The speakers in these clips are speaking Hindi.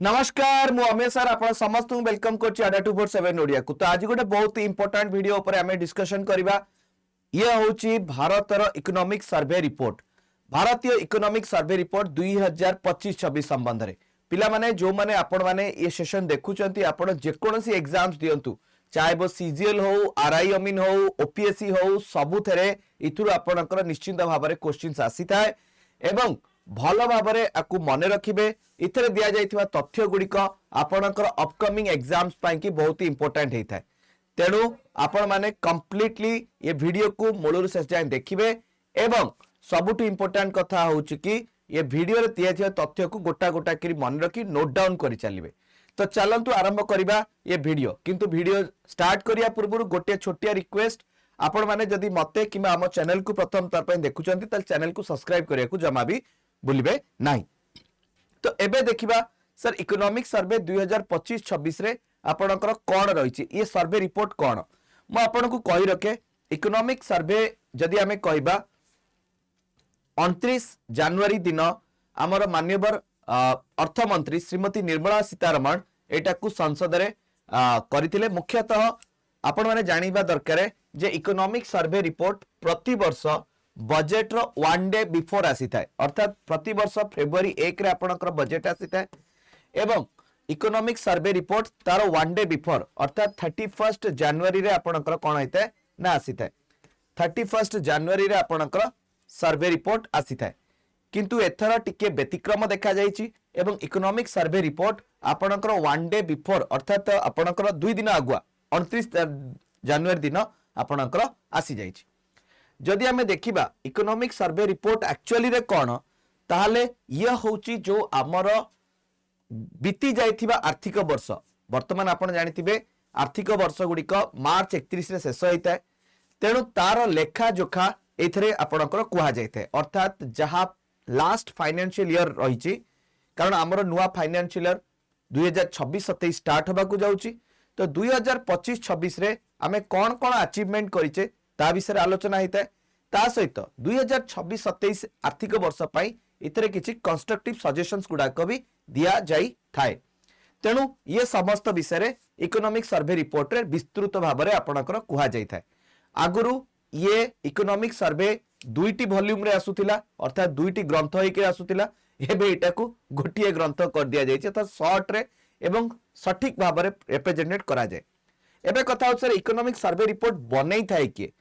नमस्कार मु अमेय सर आप समस्त वेलकम करछि अडा 247 ओडिया को। तो आज गोटे बहुत इंपोर्टेंट वीडियो ऊपर हमें डिस्कशन करबा। ये होछि भारतर इकोनॉमिक सर्वे रिपोर्ट, भारतीय इकोनॉमिक सर्वे रिपोर्ट 2025-26 संबंध रे। पिला माने जो माने आपण माने ये सेशन देखुचंती आपण जे कोनोसी एग्जाम्स दियंतु, चाहे वो सीजीएल हो, आरआई अमीन हो, ओपीएससी हो, सबु थरे इथुर आपणकर निश्चित भाव में क्वेश्चंस आसी थाए एवं भल भाव में आपको मन रखिबे। इथरे दिया जाइथिबा तथ्य गुड़िक आपणकर अपकमिंग एग्जाम्स पाई की बहुत ही इंपोर्टेंट होता है। तेणु आपण माने कंप्लीटली ये वीडियो को मूलर शेष जाए देखिबे एवं सबुठु इंपोर्टेंट कथा होउछि कि ये वीडियो रे दिया तथ्य को गोटा गोटा करी मन रखी नोट डाउन करी चलिबे। तो चलंतु आरंभ करिबा ये वीडियो। किंतु वीडियो स्टार्ट करिया पूर्व गोटे छोटिया रिक्वेस्ट, आपण माने जदि मते किमा हम चैनल को प्रथम तार पे देखुचंती त चैनल को सब्सक्राइब करिया को जमा भी भूलिबे नाही। तो एबे देखिबा सर इकोनॉमिक सर्वे 2025-26 रे आपणकर कोन रहिछि, ये सर्वे रिपोर्ट कोन म आपण को कहि रखे। इकोनॉमिक सर्वे जदि हमें कहबा 29 जनवरी दिन आमर मान्यवर अर्थमंत्री श्रीमती निर्मला सीतारमण एटा को संसद रे करथिले। मुख्यतः आपण माने जानिबा दरकार जे इकोनॉमिक सर्वे रिपोर्ट प्रति वर्ष बजेट रो 1 डे बिफोर आसी थाए, अर्थात प्रति वर्ष फेब्रुआरी 1 रे आपणकर बजेट आसी थाए एवं इकोनॉमिक सर्वे रिपोर्ट तार 1 डे बिफोर अर्थात 31 जनवरी रे आपणकर कोन होइते ना आसी थाए। 31 जनवरी रे आपणकर सर्वे रिपोर्ट आसी थाए, किंतु एथरा टिके व्यतिक्रम देखा जाइछि एवं इकोनॉमिक सर्वे रिपोर्ट आपणकर 1 डे बिफोर अर्थात आपणकर 2 दिन आगुआ 29 जनवरी दिन आपणकर आसी जाइछि। जदि हमें देखिबा इकोनॉमिक सर्वे रिपोर्ट एक्चुअली रे कोन, ताहले ये होची जो आमर बीती जाइथिबा आर्थिक वर्ष, वर्तमान आपण जानिथिबे आर्थिक वर्ष गुड़िक मार्च 31 रे शेष होइता है। तेणु तार लेखा जोखा एथरे आपणकर कुहा जाइथे, अर्थात जहा लास्ट फाइनेंशियल ईयर रहिछि, कारण आमर नुवा फाइनेंशियल ईयर 2026-27 स्टार्ट होबा को जाउछि। तो 2025-26 रे आमे कोन कोन अचीवमेंट करिचे ता विषय आलोचना होता है। ता सहित 2026-27 आर्थिक वर्ष पाई इतरे किछि कंस्ट्रक्टिव सजेशंस गुडाक भी दिया जाई थाए। तेणु ये समस्त विषय रे इकोनॉमिक सर्वे रिपोर्ट रे विस्तृत भाव में आपणकर कुहा जाई थाए। आगुरु ये इकोनॉमिक सर्वे दुईटी वॉल्यूम रे आसुथिला, अर्थात दुईटी ग्रंथ होइके आसुथिला। एबे एटा को गोटिए ग्रंथ कर दिया जाइছে, अर्थात शॉर्ट रे एवं सठिक भाव में रिप्रेजेंटेट करा जाए। एबे कथा हो सर इकोनॉमिक सर्वे रिपोर्ट बनै थाए कि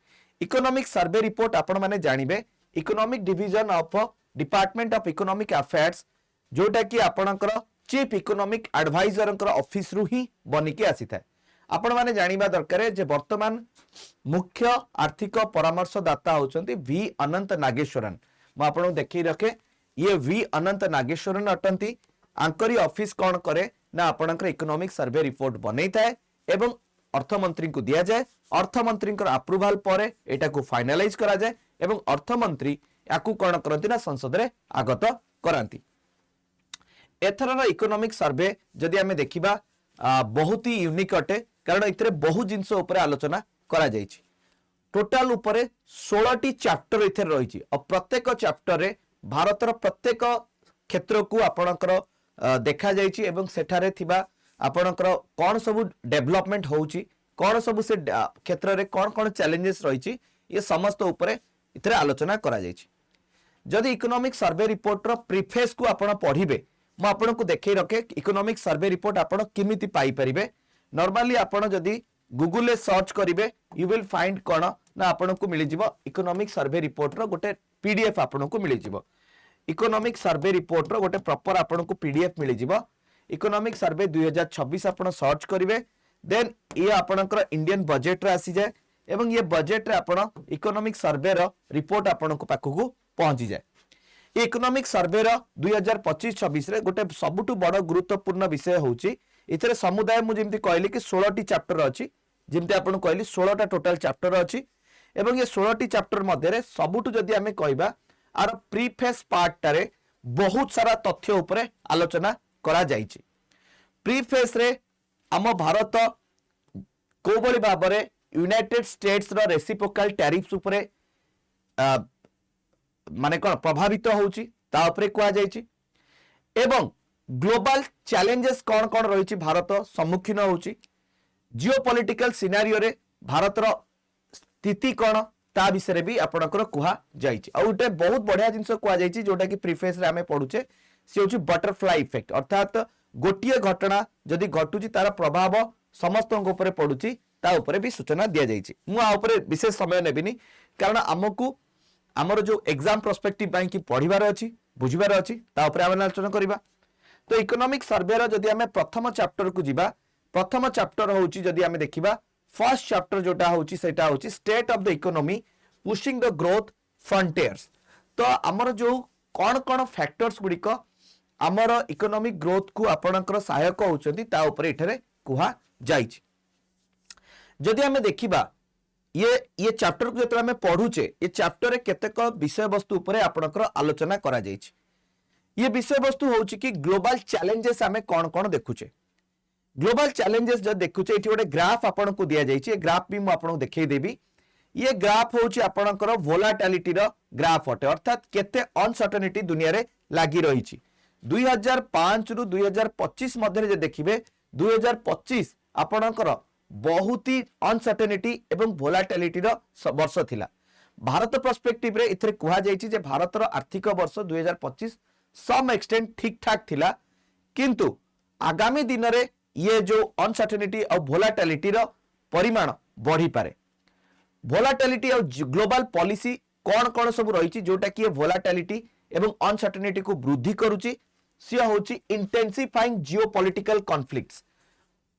इकोनॉमिक सर्वे रिपोर्ट आपण माने जानिबे economic division of department of economic affairs, जोटा कि आपणकर चीफ इकोनॉमिक एडवाइजर ऑफिस रु ही बनिके आसी थाए। आपण माने जानिबा दरकार जे वर्तमान मुख्य आर्थिक परामर्शदाता होचंती वी अनंत नागेश्वरन। म आपण देखि रखे ये वी अनंत नागेश्वरन अटंती। आंकरी ऑफिस कौन करे ना आपणकर इकोनॉमिक सर्वे रिपोर्ट बनै थाए एवं अर्थमंत्री को दिया जाए। अर्थमंत्री अप्रूवल पर एटा को फाइनलाइज करा जाए एवं अर्थमंत्री याकू कौन करती ना संसद रे आगत करांती। एथरर इकोनॉमिक सर्वे जदि हमें देखिबा बहुत ही यूनिक अटे, कारण इतरे बहु जिंस ऊपर आलोचना करा जाइछि। टोटाल ऊपर 16टी चैप्टर इथे रहिछि और प्रत्येक चैप्टर रे भारतर प्रत्येक क्षेत्र को आपणकर देखा जाइछि एवं सेठारे थिबा आपणकर कौन सब डेवलपमेंट होउछि, कौन सब से क्षेत्र रे कौन कौन चैलेंजेस रहिछि, ये समस्त ऊपर इतरे आलोचना करा जाइछि। जदि इकोनॉमिक सर्वे रिपोर्ट रो प्रीफेस को आपण पढ़िबे, म आपण को देखै रखे इकोनॉमिक सर्वे रिपोर्ट आपण किमिति पाई परिबे। नॉर्मली आपण जदि गूगल ले सर्च करिवे यू विल फाइंड कोन ना आपण को मिलि जिवो इकोनॉमिक सर्वे रिपोर्ट रो गोटे पीडीएफ आपण को मिलि जिवो। इकोनॉमिक सर्वे रिपोर्ट रो गोटे प्रॉपर आपण को पीडीएफ मिलि जिवो। इकोनॉमिक सर्वे 2026 आपण सर्च करिवे, देन ये आपणकर इंडियन बजेट रे आसी जाए एवं ये बजेट रे आपण इकोनॉमिक सर्वे रो रिपोर्ट आपण को पाखु पहुंची जाए। ये इकोनॉमिक सर्वे रो 2025-26 रे गोटे सबुठु बड़ गुरुत्वपूर्ण विषय होउची। इथरे समुदाय मु जेमति कहली कि 16टी चैप्टर अछि, जेमति आपण कहली 16टा टोटल चैप्टर अछि एवं ये 16टी चैप्टर मध्ये रे सबुठु जदि हमें कहबा आर प्रीफेस पार्ट टारे बहुत सारा तथ्य ऊपर आलोचना करा जाइछि। प्रीफेस रे आम भारत को बड़ी भाव में यूनाइटेड स्टेट्स रो रेसिप्रोकल टैरिफ्स ऊपर माने कोन प्रभावित होउछि ता ऊपर कुआ जाइछि एवं ग्लोबल चैलेंजेस कौन कौन रही भारत सम्मुखीन होची, जियोपॉलिटिकल सिनारियो रे भारतर स्थिति कौन ता विषय भी आपणकर कुहा जाइछि। आ उटे बहुत बढ़िया जिंस कुहा जाइछि जोटा कि प्रीफेस रे आमे पढुचे, से होची बटरफ्लाई इफेक्ट, अर्थात गोटिए घटना जदि घटुची तार प्रभाव समस्त ऊपर पड़ुची ता ऊपर भी सूचना दिया जाइछि। मु आ ऊपर विशेष समय नेबिनी कारण आमको आमर जो एग्जाम पर्सपेक्टिव बाई कि पढ़िबार अछि बुझिबार अछि ता ऊपर आमे आलोचना करिबा। तो इकोनॉमिक सर्वे रो जदि आमे प्रथम चैप्टर को जिबा, प्रथम चैप्टर होची जदि आमे देखिबा, फर्स्ट चैप्टर जोटा होची सेटा होची state of the economy pushing the growth frontiers. तो आमर जो कौन कौन फैक्टर्स गुड़िक आमर इकोनॉमिक ग्रोथ को आपणकर सहायक होचंती ता ऊपर एठरे कुहा जाइछि। जदि आमे देखिबा ये चैप्टर को जतरा आमे पढुचे, ये चैप्टर रे केतेक विषय वस्तु ऊपर आपणकर आलोचना करा जाइछि। ये विषय वस्तु होची कि ग्लोबल चैलेंजेस आमे कौन कौन देखुचे। ग्लोबल चैलेंजेस जब देखुचे एठी गोटे ग्राफ आपन को दिया जाइछि, ग्राफ भी मु आपन देखै देबी। ये ग्राफ होची आपणकर वोलाटिलिटी रो ग्राफ अटे, अर्थात केते अनसर्टेनिटी दुनिया रे लागि रहिछि। 2005 रु 2025 मध्य जे देखिबे 2025 आपणकर बहुत ही अनसर्टेनिटी एवं वोलाटिलिटी रो वर्ष थिला। भारत पर्सपेक्टिव रे इथरे कुहा जाइछि जे भारत रो आर्थिक वर्ष 2025 सम एक्सटेंट ठीक ठाक थिला, किंतु आगामी दिन रे ये जो अनसर्टेनिटी और वोलाटिलिटी रो परिमाण बढ़ी पारे। वोलाटिलिटी और ग्लोबल पॉलिसी कौन कौन सब रही जोटा कि वोलाटिलिटी एवं अनसर्टेनिटी को वृद्धि करुची, सी होची intensifying geopolitical conflicts.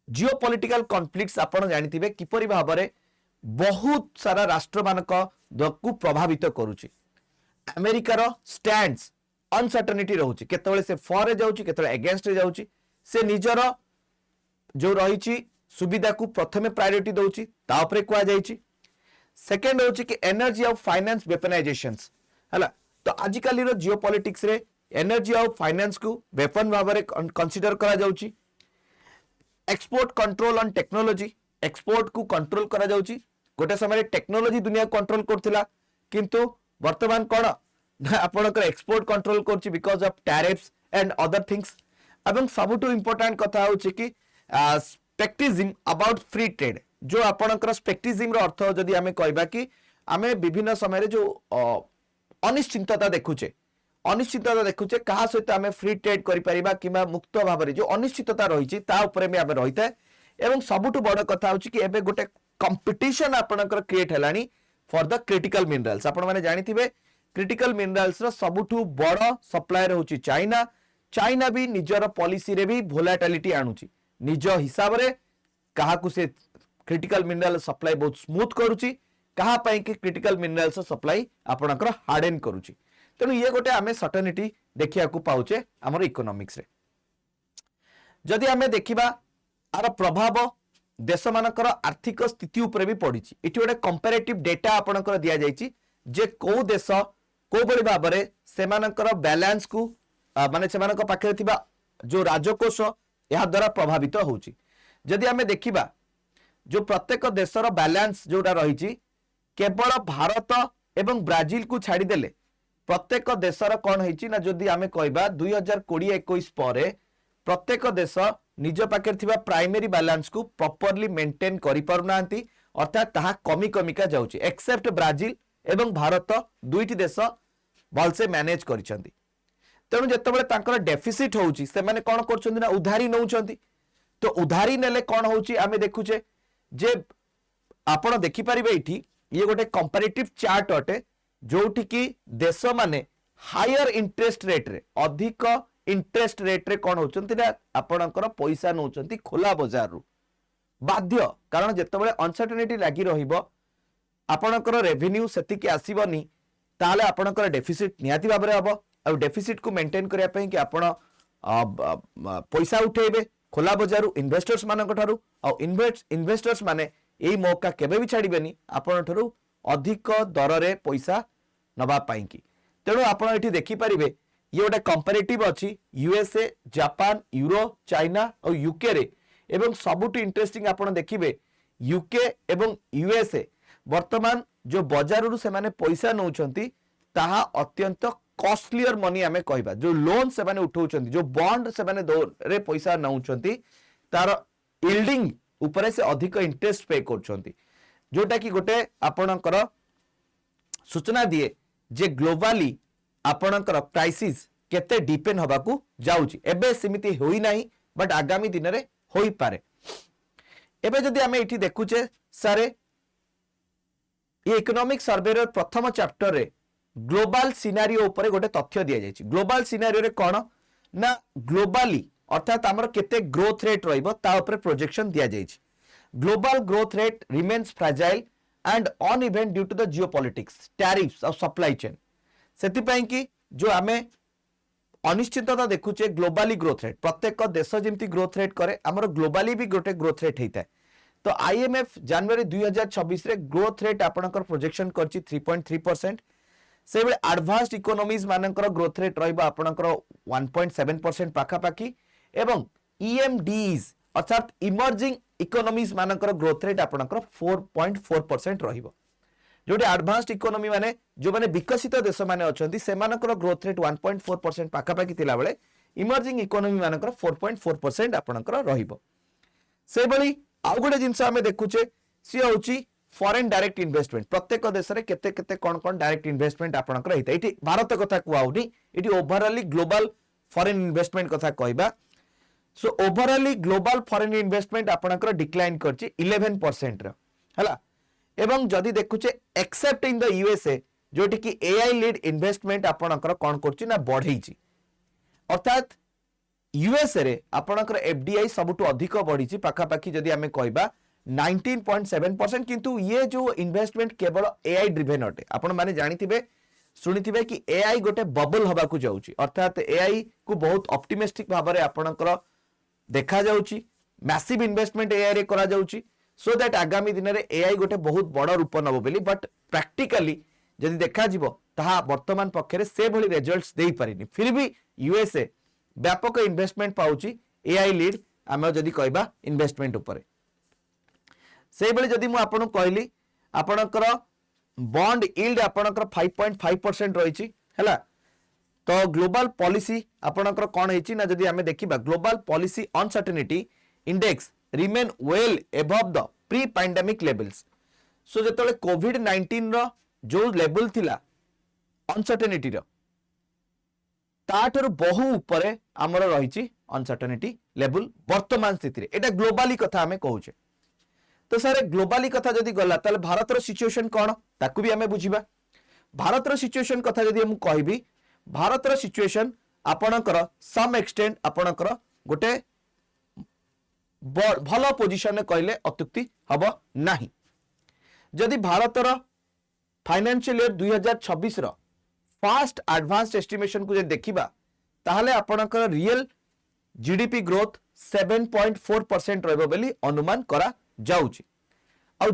Geopolitical conflicts आपण जानिथिबे किपरि भाबरे बहुत सारा राष्ट्र मानक को प्रभावित करुची। अमेरिका रो स्टैंड्स अनसर्टेनिटी रहउची, केतबेले से फॉर रे जाउची केतबेले अगेंस्ट रे जाउची। से निजर जो रही सुविधा को प्रथमे प्रायोरिटी दउची ता ऊपर कुआ जाइची। सेकेंड होची कि एनर्जी ऑफ फाइनेंस वेपनाइजेशंस हला। तो आजिकाली रो जियोपॉलिटिक्स रे एनर्जी ऑफ फाइनेंस को वेपन भाबरे कंसीडर करा जाउची। Export control on technology, export को कंट्रोल करा जाउची। गोटे समय टेक्नोलॉजी दुनिया कंट्रोल करथिला, किंतु वर्तमान कोन आपनकर एक्सपोर्ट कंट्रोल करछि because of tariffs and other things. एवं सबुठु इंपोर्टेंट कथा होछि कि स्पेक्टिज्म अबाउट फ्री ट्रेड। जो आपनकर स्पेक्टिज्म रो अर्थ जदि हमें कहबा कि हमें विभिन्न समय जो अनिश्चितता देखुचे, अनिश्चितता देखुचे कहा सहित आमे फ्री ट्रेड करि परिबा किबा मुक्त भाबरे जो अनिश्चितता रहिछि ता ऊपर में आमे रहिता। एवं सबुठु बड़ कथा होछि कि एबे गोटे कंपटीशन आपनकर क्रिएट हेलानी फॉर द क्रिटिकल मिनरल्स। आपण माने जानिथिबे क्रिटिकल मिनरल्स रो सबुठु बड़ सप्लायर होछि चाइना। चाइना भी निजर पॉलिसी रे भी वोलाटिलिटी आणुछि, निज हिसाब रे कहा को से क्रिटिकल मिनरल सप्लाई बहुत स्मूथ करूची, कहा पाई कि क्रिटिकल मिनरल्स सप्लाई आपनकर हार्डन करूची। तेणु ये गोटे आमे सर्टेनिटी देखिया को पाउचे हमर इकोनॉमिक्स रे। जदि आमे देखिबा आर प्रभाव देश मानकर आर्थिक स्थिति ऊपर भी पड़िछि। इति गोटे कंपैरेटिव डेटा आपनकर दिया जाइछि जे को देश को बड़ी भाबरे सेमानकर बैलेंस को माने सेमानकर पाखरे थिबा जो राजकोष या द्वारा प्रभावित होउछि। जदि आमे देखिबा जो प्रत्येक देशर बैलेंस जोटा रही केवल भारत एवं ब्राजिल को छाड़ी देले प्रत्येक देशर कौन होइछि ना जदि आमे कहबा 2020-21 पर प्रत्येक देश निज पाखे थिबा प्राइमरी बैलेंस को प्रॉपर्ली मेंटेन करि पारुनांती, अर्थात ताहा कमी कमिका जाउछि। एक्सेप्ट ब्राजिल एवं भारत दुईटी देश भलसे मैनेज करिसंती। तेणु जेतेबेले तांकर डेफिसिट होउछि से माने कोन करछंती ना उधारी नउछंती। तो उधारी नेले कोन होउछि आमे देखुचे जे आपण देखि परिबे इठी ये गोटे कंपैरेटिव चार्ट अटे जोठी कि देश माने हायर इंटरेस्ट रेट रे अधिक इंटरेस्ट रेट रे कोन होचंती ना आपणकर पैसा नउचंती खोला बाजार रु बाध्य। कारण जेतेबेले अनसर्टेनिटी लागि रहिबो आपणकर रेवेन्यू सेतिकी आसीबनी ताले आपणकर डेफिसिट नियाती भाबरे हबो। आ डेफिसिट को मेंटेन करिया पई कि आपण पैसा उठेबे खोला बाजार इन्वेस्टर्स मानक ठारू आ इन्वेस्टर्स माने एई मौका केबे भी छाड़ीबेनी आपण ठारू अधिक दर रे पैसा नबा पाई कि। तेणु आपण एठी देखि परिबे ये गोटे कंपैरेटिव अछि यूएसए, जापान, यूरो, चाइना और यूके रे। एवं सबुठ इंटरेस्टिंग आपण देखिबे यूके एवं यूएसए वर्तमान जो बाजार रु से माने पैसा नउछंती ताहा अत्यंत कॉस्टलियर मनी आमे कहबा जो लोन से माने उठाउछंती जो बॉन्ड से माने रे पैसा नउछंती तार यील्डिंग ऊपर से अधिक इंटरेस्ट पे करछंती जोटा कि गोटे आपणकर सूचना दिए जे ग्लोबली आपणकर प्राइसेस केते डिपेंड हबाकू जाउची एबे सिमिति होई नाही बट आगामी दिन रे होई पारे एबे जदि आमे इठी देखुचे सारे ये इकोनॉमिक सर्वे रे प्रथम चैप्टर रे ग्लोबल सिनारियो ऊपर गोटे तथ्य दिया जायछि ग्लोबल सिनारियो रे कोन ना ग्लोबली अर्थात हमर केते ग्रोथ रेट रहइबो ता ऊपर प्रोजेक्शन दिया जायछि global growth rate remains fragile and uneven due to the geopolitics tariffs और सप्लाई चेन सेति पई कि जो आमे अनिश्चितता देखुचे ग्लोबली ग्रोथ रेट प्रत्येक देश जेमती ग्रोथ रेट करे हमर ग्लोबली भी गोटे ग्रोथ रेट हेता तो आईएमएफ जनवरी 2026 रे ग्रोथ रेट आपनकर प्रोजेक्शन करछि 3.3% से बेले एडवांस्ड इकोनॉमीज मानकर ग्रोथ रेट रहइबा आपनकर 1.7% पाखा पाखी एवं ईएमडीज अर्थात इमर्जिंग इकोनॉमीज मानकर ग्रोथ रेट आपनकर 4.4% रहिबो जोटे एडवांस्ड इकोनॉमी माने जो माने विकसित देश माने अछंती से मानकर ग्रोथ रेट 1.4% पाखा पाखी थिला बेले इमर्जिंग इकोनॉमी मानकर 4.4% आपनकर रहिबो से बेली आउ गोटे जिनस आमे देखुचे सी होची फॉरेन डायरेक्ट इन्वेस्टमेंट प्रत्येक देश रे केते केते कोन कोन डायरेक्ट इन्वेस्टमेंट आपनकर हेता इठी भारत कथा कुआउनी इठी ओवरऑली ग्लोबल फॉरेन इन्वेस्टमेंट कथा कहबा सो ओवरऑली ग्लोबल फॉरेन इन्वेस्टमेंट आपनकर डिक्लाइन करची 11% रो हला एवं जदि देखुचे एक्सेप्ट इन द यूएसए जोटी कि एआई लीड इन्वेस्टमेंट आपनकर कोन करची ना बढ़ेची अर्थात यूएसए रे आपनकर एफडीआई सबुटु अधिक बढ़ीची पाखा पाखी जदि हमें कहबा 19.7% किंतु ये जो इन्वेस्टमेंट केवल एआई ड्रिवेन अटे आपण माने जानिथिबे सुनिथिबे कि एआई गोटे बबल हबा को जाउची अर्थात एआई को बहुत ऑप्टिमिस्टिक भाबरे आपनकर देखा जाउची मैसिव इन्वेस्टमेंट एआई रे करा जाउची सो दैट आगामी दिन रे एआई गोटे बहुत बड़ रूप नबो बेली बट प्रैक्टिकली जदि देखा जिवो ताहा वर्तमान पक्षरे से भली रिजल्ट्स देई परिनी फिर भी यूएसए व्यापक इन्वेस्टमेंट पाउची एआई लीड आमे जदि कहबा इन्वेस्टमेंट ऊपर से भली जदि मु आपन कहली आपनकर बॉन्ड यील्ड आपनकर 5.5% रहिची हैला तो ग्लोबल पॉलिसी आपनकर कोन हेची ना जदि हमें देखिबा global policy uncertainty index remain well above the pre pandemic levels so जतले कोविड-19 रो जो लेवल थिला अनसर्टेनिटी रो ताठर बहु ऊपर आमर रहिची अनसर्टेनिटी लेवल वर्तमान स्थिति रे एटा ग्लोबली कथा हमें कहूचे तो सर ग्लोबली कथा जदि गला ताले भारत रो सिचुएशन कोन ताकू भी हमें बुझिबा भारत रो सिचुएशन कथा जदि हम कहबी भारत रो सिचुएशन आपनकर सम एक्सटेंट आपनकर गोटे भलो पोजीशन में कहले अत्युक्ति हबो नाही जदि भारत रो फाइनेंशियल ईयर 2026 रो फास्ट एडवांस्ड एस्टिमेशन को जे देखिबा ताहले आपनकर रियल जीडीपी ग्रोथ 7.4% रहबो बेली अनुमान करा जाउची आ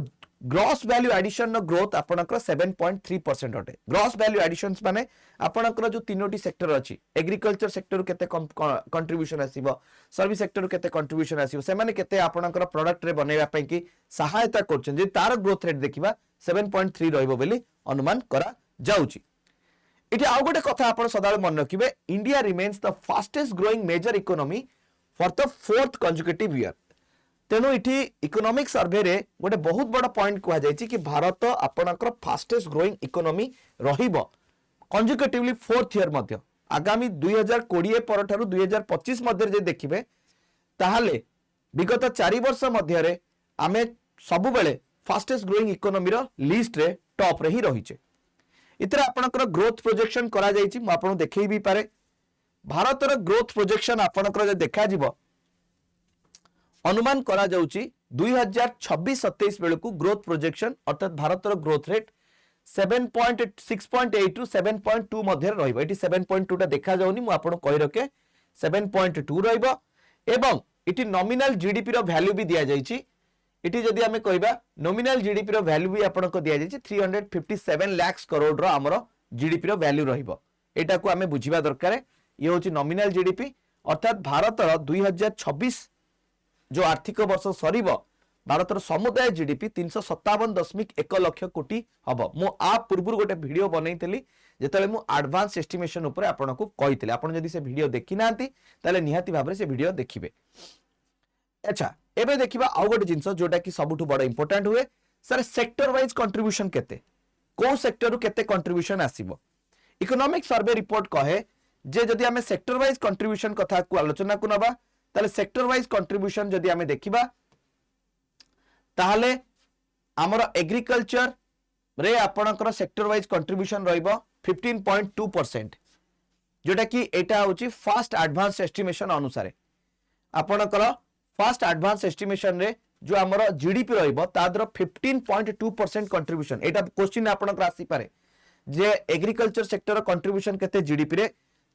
ग्रॉस वैल्यू एडिशन नो ग्रोथ आपनकर 7.3% अटे ग्रॉस वैल्यू एडिशंस माने आपनकर जो तीनोटी सेक्टर अछि एग्रीकल्चर सेक्टर केते कंट्रीब्यूशन आसीबो सर्विस सेक्टर केते कंट्रीब्यूशन आसीबो से माने केते आपनकर प्रोडक्ट रे बनेबा पई की सहायता करछन जे तार ग्रोथ रेट देखिबा 7.3 रहइबो बेली अनुमान करा जाउची इति आउ गोटे कथा आपण सदाळे मन रखिबे India remains the fastest growing major economy for the fourth consecutive year तेणु इठी इकोनॉमिक सर्वे रे गोटे बहुत बड़ा पॉइंट कहा जायछि कि भारत आपनकर फास्टेस्ट ग्रोइंग इकोनॉमी रहिबो कंसेक्यूटिवली फोर्थ ईयर मध्य आगामी 2020 परठारु 2025 मध्य जे देखिबे ताहाले विगत 4 वर्ष मध्य रे आमे सबु बेले फास्टेस्ट ग्रोइंग इकोनॉमी रो लिस्ट रे टॉप रे ही रहिचे इतरा आपनकर ग्रोथ प्रोजेक्शन करा जायछि म आपन देखै भी पारे भारत रो ग्रोथ प्रोजेक्शन आपनकर जे देखा जिवो अनुमान करा जाउची 2026-27 बेले को ग्रोथ प्रोजेक्शन अर्थात भारत रो ग्रोथ रेट 6.8 टू 7.2 मध्य रहइबो एटी 7.2 टा देखा जाउनी मु आपन कहि रखे 7.2 रहइबो एवं इटी नॉमिनल जीडीपी रो वैल्यू भी दिया जायछि इटी जदि हमें कहबा नॉमिनल जीडीपी रो वैल्यू भी आपन को दिया जायछि 357 लाख करोड़ रो हमरो जीडीपी रो वैल्यू रहइबो एटा को हमें बुझिबा दरकार ये होची नॉमिनल जीडीपी अर्थात भारत रो 2026 जो आर्थिक वर्ष सरीब भारत समुदाय जीडीपी 357.1 लाख कोटी हम मु आ पूर्व गोटे वीडियो बनैतली जेतले मु एडवांस एस्टिमेशन ऊपर आपन को कहितले आपन जदी से वीडियो देखि नांती ताले निहाती भाबरे से वीडियो देखिबे। अच्छा एबे देखिबा आउ गोटे जिंस जोटा कि सबुठु बड़ इंपोर्टेंट हुए सर सेक्टर वाइज कंट्रीब्यूशन केते को सेक्टर रु केते कंट्रीब्यूशन आसीबो। इकोनॉमिक सर्वे रिपोर्ट कहे जे जदि हमें सेक्टर वाइज कंट्रीब्यूशन कथा को आलोचना को नबा ताले सेक्टर वाइज कंट्रीब्यूशन जदि हमें देखिबा ताहले हमर एग्रीकल्चर रे आपनकर सेक्टर वाइज कंट्रीब्यूशन रहइबो 15.2% जोटा कि एटा होची फर्स्ट एडवांस एस्टिमेशन अनुसार आपनकर फर्स्ट एडवांस एस्टिमेशन रे जो हमर जीडीपी रहइबो तादर 15.2% कंट्रीब्यूशन एटा क्वेश्चन आपनकर आसी पारे जे एग्रीकल्चर सेक्टर कंट्रीब्यूशन केते जीडीपी रे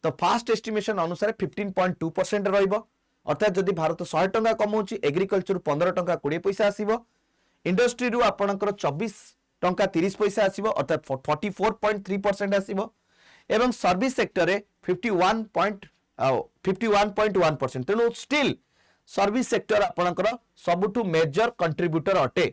तो फर्स्ट एस्टिमेशन अनुसार 15.2% रहइबो अर्थात जदि भारत 100 टंका कमाउची एग्रीकल्चर 15 टंका 20 पैसा आसीबो इंडस्ट्री रु आपनकर 24 टंका 30 पैसा आसीबो अर्थात 44.3% आसीबो एवं सर्विस सेक्टर रे 51.1% तेनु स्टिल सर्विस सेक्टर आपनकर सबुठु मेजर कंट्रीब्यूटर अटे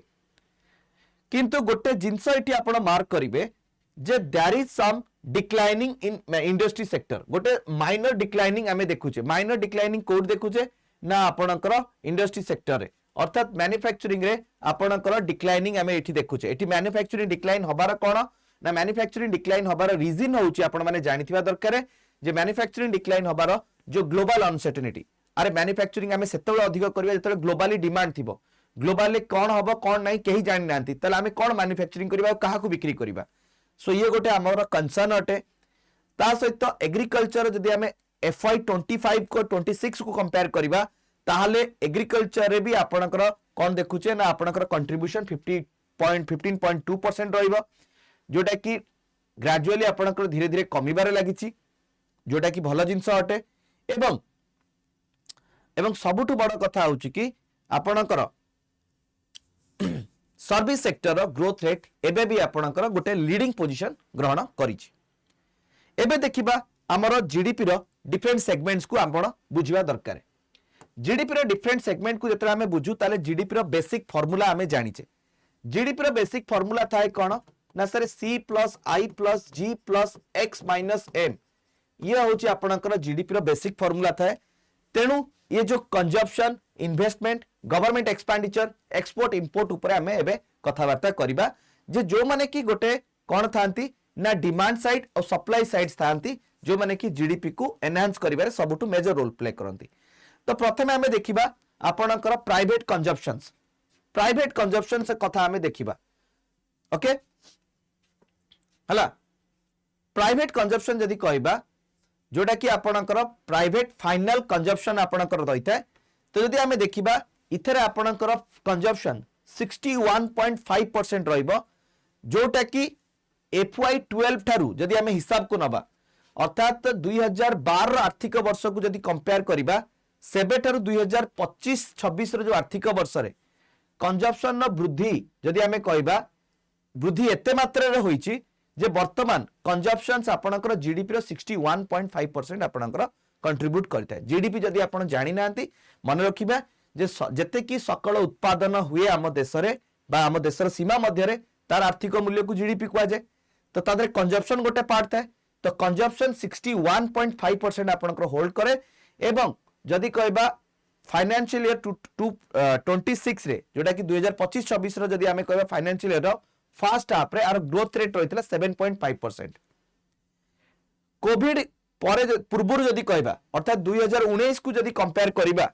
किंतु गोटे जिंस एठी आपण मार्क करिवे जे there is some declining in industry sector गोटे माइनर डिक्लाइनिंग आमे देखुचे माइनर डिक्लाइनिंग कोड देखुचे ना आपनकर इंडस्ट्री सेक्टर रे अर्थात मैन्युफैक्चरिंग रे आपनकर डिक्लाइनिंग आमे एठी देखुचे एठी मैन्युफैक्चरिंग डिक्लाइन हबार कोन ना मैन्युफैक्चरिंग डिक्लाइन हबार रीजन होउची आपण माने जानिथिबा दरकार जे मैन्युफैक्चरिंग डिक्लाइन हबार जो ग्लोबल अनसर्टेनिटी अरे मैन्युफैक्चरिंग आमे सेतेबेले अधिक करबा जेतेबेले ग्लोबली डिमांड थिबो ग्लोबली कोन हबो कोन नै केही जानि नांती तले आमे कोन मैन्युफैक्चरिंग करबा काहा को बिक्री करबा सो ये गोटे हमर कंसर्न अटे ता सहित एग्रीकल्चर जदि आमे FY25 को 26 को कंपेयर करबा ताहले एग्रीकल्चर रे भी आपनकर कोन देखुचे ना आपनकर कंट्रीब्यूशन 15.2% रहइबो जोटा कि ग्रेजुअली आपनकर धीरे धीरे कमीबारे लागिची जोटा कि भलो जिंस अटे एवं सबुठु बड़ कथा होची कि आपनकर सर्विस सेक्टर ग्रोथ रेट एबे भी आपनकर गोटे लीडिंग पोजीशन ग्रहण करिछि। एबे देखिबा हमर जीडीपी रो डिफरेंट सेगमेंट्स को आपण बुझिबा दरकार जीडीपी रो डिफरेंट सेगमेंट को जतरा हमें बुझू ताले जीडीपी रो बेसिक फार्मूला हमें जानिचे जीडीपी रो बेसिक फार्मूला थाए कोन ना sir C + I + G + X - M ये होची आपनकर जीडीपी रो बेसिक फार्मूला थाए तेनु ये जो consumption investment government expenditure export import ऊपर हमें एबे कथावार्ता करिबा जे जो माने कि गोटे कोन थांती ना डिमांड साइड और सप्लाई साइड थांती जो माने कि जीडीपी को एनहांस करिबारे सबुटु मेजर रोल प्ले करंती। तो प्रथमे हमें देखिबा आपनकर प्राइवेट कंजप्शन से कथा हमें देखिबा ओके हला प्राइवेट कंजप्शन जदी कहबा जोटा कि आपनकर प्राइवेट फाइनल कंजप्शन आपनकर रहिता तो जदी हमें देखिबा इथरे आपनकर कंजप्शन 61.5% रहिबो जोटा कि FY12 ठारू जदी हमें हिसाब को नबा अर्थात 2012 आर्थिक वर्ष को जदी कंपेयर करिबा सेबे ठारू 2025-26 रो जो आर्थिक वर्ष रे कंजप्शन न वृद्धि जदी हमें कहबा वृद्धि एते मात्रा रे होईची जे वर्तमान कंजप्शंस आपनकर जीडीपी रो 61.5% आपनकर कंट्रीब्यूट करता है जीडीपी जदी आपण जानि नांती मन रखिबा जे जते कि सकल उत्पादन हुए आम देश रे बा आम देशर सीमा मध्य रे तार आर्थिक मूल्य को जीडीपी कुआ जाय तो तादरे कंजप्शन गोटे पार्ट थाए तो कंजप्शन 61.5% आपनकर होल्ड करे एवं जदी कहबा फाइनेंशियल ईयर 26 रे जोटा कि 2025-26 रो जदी हमें कहबा financial year row first half रे आर ग्रोथ रेट रहितला 7.5% कोविड परे पूर्वरु जदी कहबा अर्थात 2019 को जदी कंपेयर करिबा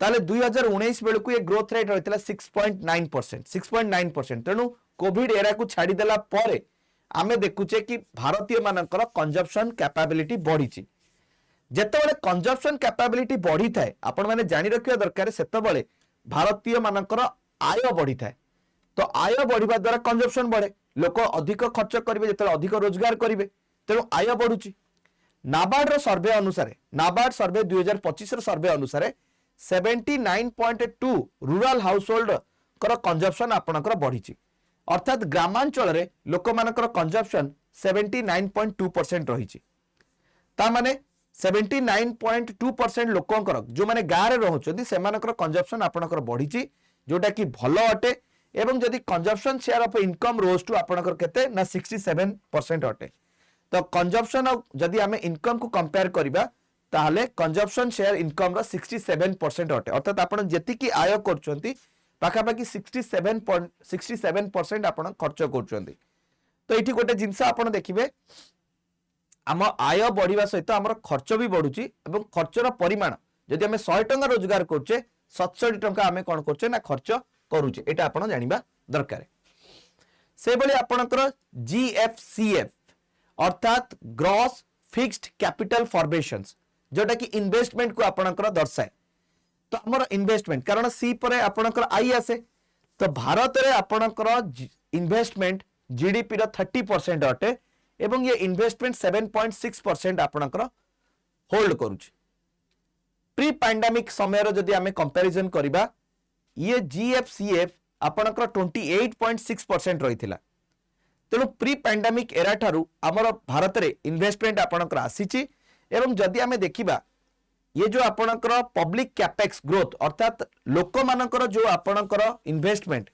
ताले 2019 बेलु को ये ग्रोथ रेट रहितला 6.9% तेनु कोविड एरा को छाडी देला परे आमे देखुचे कि भारतीय मानकर कंजप्शन कैपेबिलिटी बढ़ीची जेतेबेले कंजप्शन कैपेबिलिटी बढ़ी थाए आपण माने जानि रखिया दरकार सेतेबेले भारतीय मानकर आय बढ़ी थाए तो आय बढ़िबा द्वारा कंजप्शन बढ़े लोक अधिक खर्च करिवे जेते अधिक रोजगार करिवे तेनु आय बढ़ुची नाबार्ड रो सर्वे अनुसार नाबार्ड सर्वे 2025 रो सर्वे अनुसार 79.2 रूरल हाउसहोल्ड कर कंजप्शन आपनकर बढ़ीची अर्थात ग्रामांचल रे लोक मानकर कंजप्शन 79.2% रहिची ता माने 79.2% लोकंकर जो माने गाँ रे रहउछथि से मानकर कंजप्शन आपनकर बढ़ीची जोटा कि भलो अटे एवं जदि consumption share of income rose to आपनकर केते ना 67% अटे तो कंजम्पशन जदि आम इनकम को कंपेयर करबा ताहले कंजम्पशन शेयर इनकम रो 67% अटे अर्थात आपण जेतिकी आय करछंती पाखापाखि 67% आपण खर्च करछंती। तो ये गोटे जिनस आपण देखिबे आम आय बढ़िया सहित आम खर्च भी बढ़ुची एवं खर्चर परिमाण जदि आम 100 टंका रोजगार करछे 67 टंका आम कौन करछे ना खर्च करूचे एटा आपण जानिबा दरकार। से भली आपणकर जीएफसीएफ अर्थात ग्रॉस फिक्स्ड कैपिटल फॉर्मेशंस जोटा कि इन्वेस्टमेंट को आपणकर दर्शाए। तो हमर इन्वेस्टमेंट कारण सी परे आपणकर आई आसे तो भारत रे आपणकर इन्वेस्टमेंट जीडीपी रो 30% अटे एवं ये इन्वेस्टमेंट 7.6% आपणकर होल्ड करूछ। प्री पैंडेमिक समय रो जदि आमे कंपैरिजन करिबा ये जीएफसीएफ आपणकर 28.6% रहिथिला। तेणु प्री पैंडेमिक एरा ठारू हमर भारत रे इन्वेस्टमेंट आपणकर आसीची एवं जदि आमे देखिबा ये जो आपणकर पब्लिक कैपेक्स ग्रोथ अर्थात लोक मानकर जो आपणकर इन्वेस्टमेंट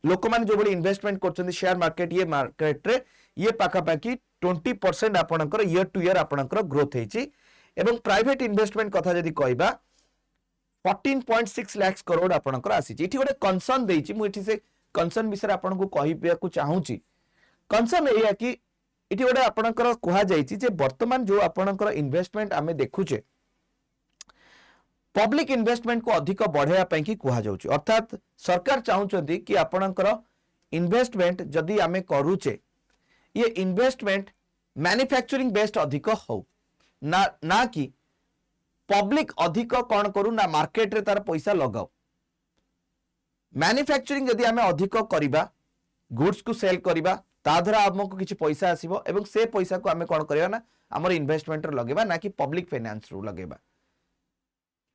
लोक मान जो बड़ी इन्वेस्टमेंट करछन्ती शेयर मार्केट ये मार्केट रे ये पाखापाखि 20% आपणकर ईयर टू ईयर आपणकर ग्रोथ हेची एवं प्राइवेट इन्वेस्टमेंट कथा जदि कहबा 14.6 लाख करोड़ आपणकर आसीची। इठी गोटे कंसर्न देइची मु इठी से कंसर्न विषय आपनको कहबा को चाहूची। कंसर्न एया कि इठी गोटे आपणकर कहा जाइची जे वर्तमान जो आपणकर इन्वेस्टमेंट आमे देखुचे पब्लिक इन्वेस्टमेंट को अधिक बढ़ाया ପାଇଁ कि कहा जाउची अर्थात सरकार चाहूचंती कि आपणकर इन्वेस्टमेंट जदि आमे करूचे ये इन्वेस्टमेंट मैन्युफैक्चरिंग बेस्ड अधिक हो ना कि पब्लिक अधिक कौन करू ना मार्केट रे तार पैसा लगाओ। मैन्युफैक्चरिंग जदि आमे अधिक करिबा गुड्स को सेल करिबा ता द्वारा हमको किछि पैसा आसीबो एवं से पैसा को आमे कौन करिबा ना हमर इन्वेस्टमेंट रे लगेबा ना कि पब्लिक फाइनेंस रो लगेबा।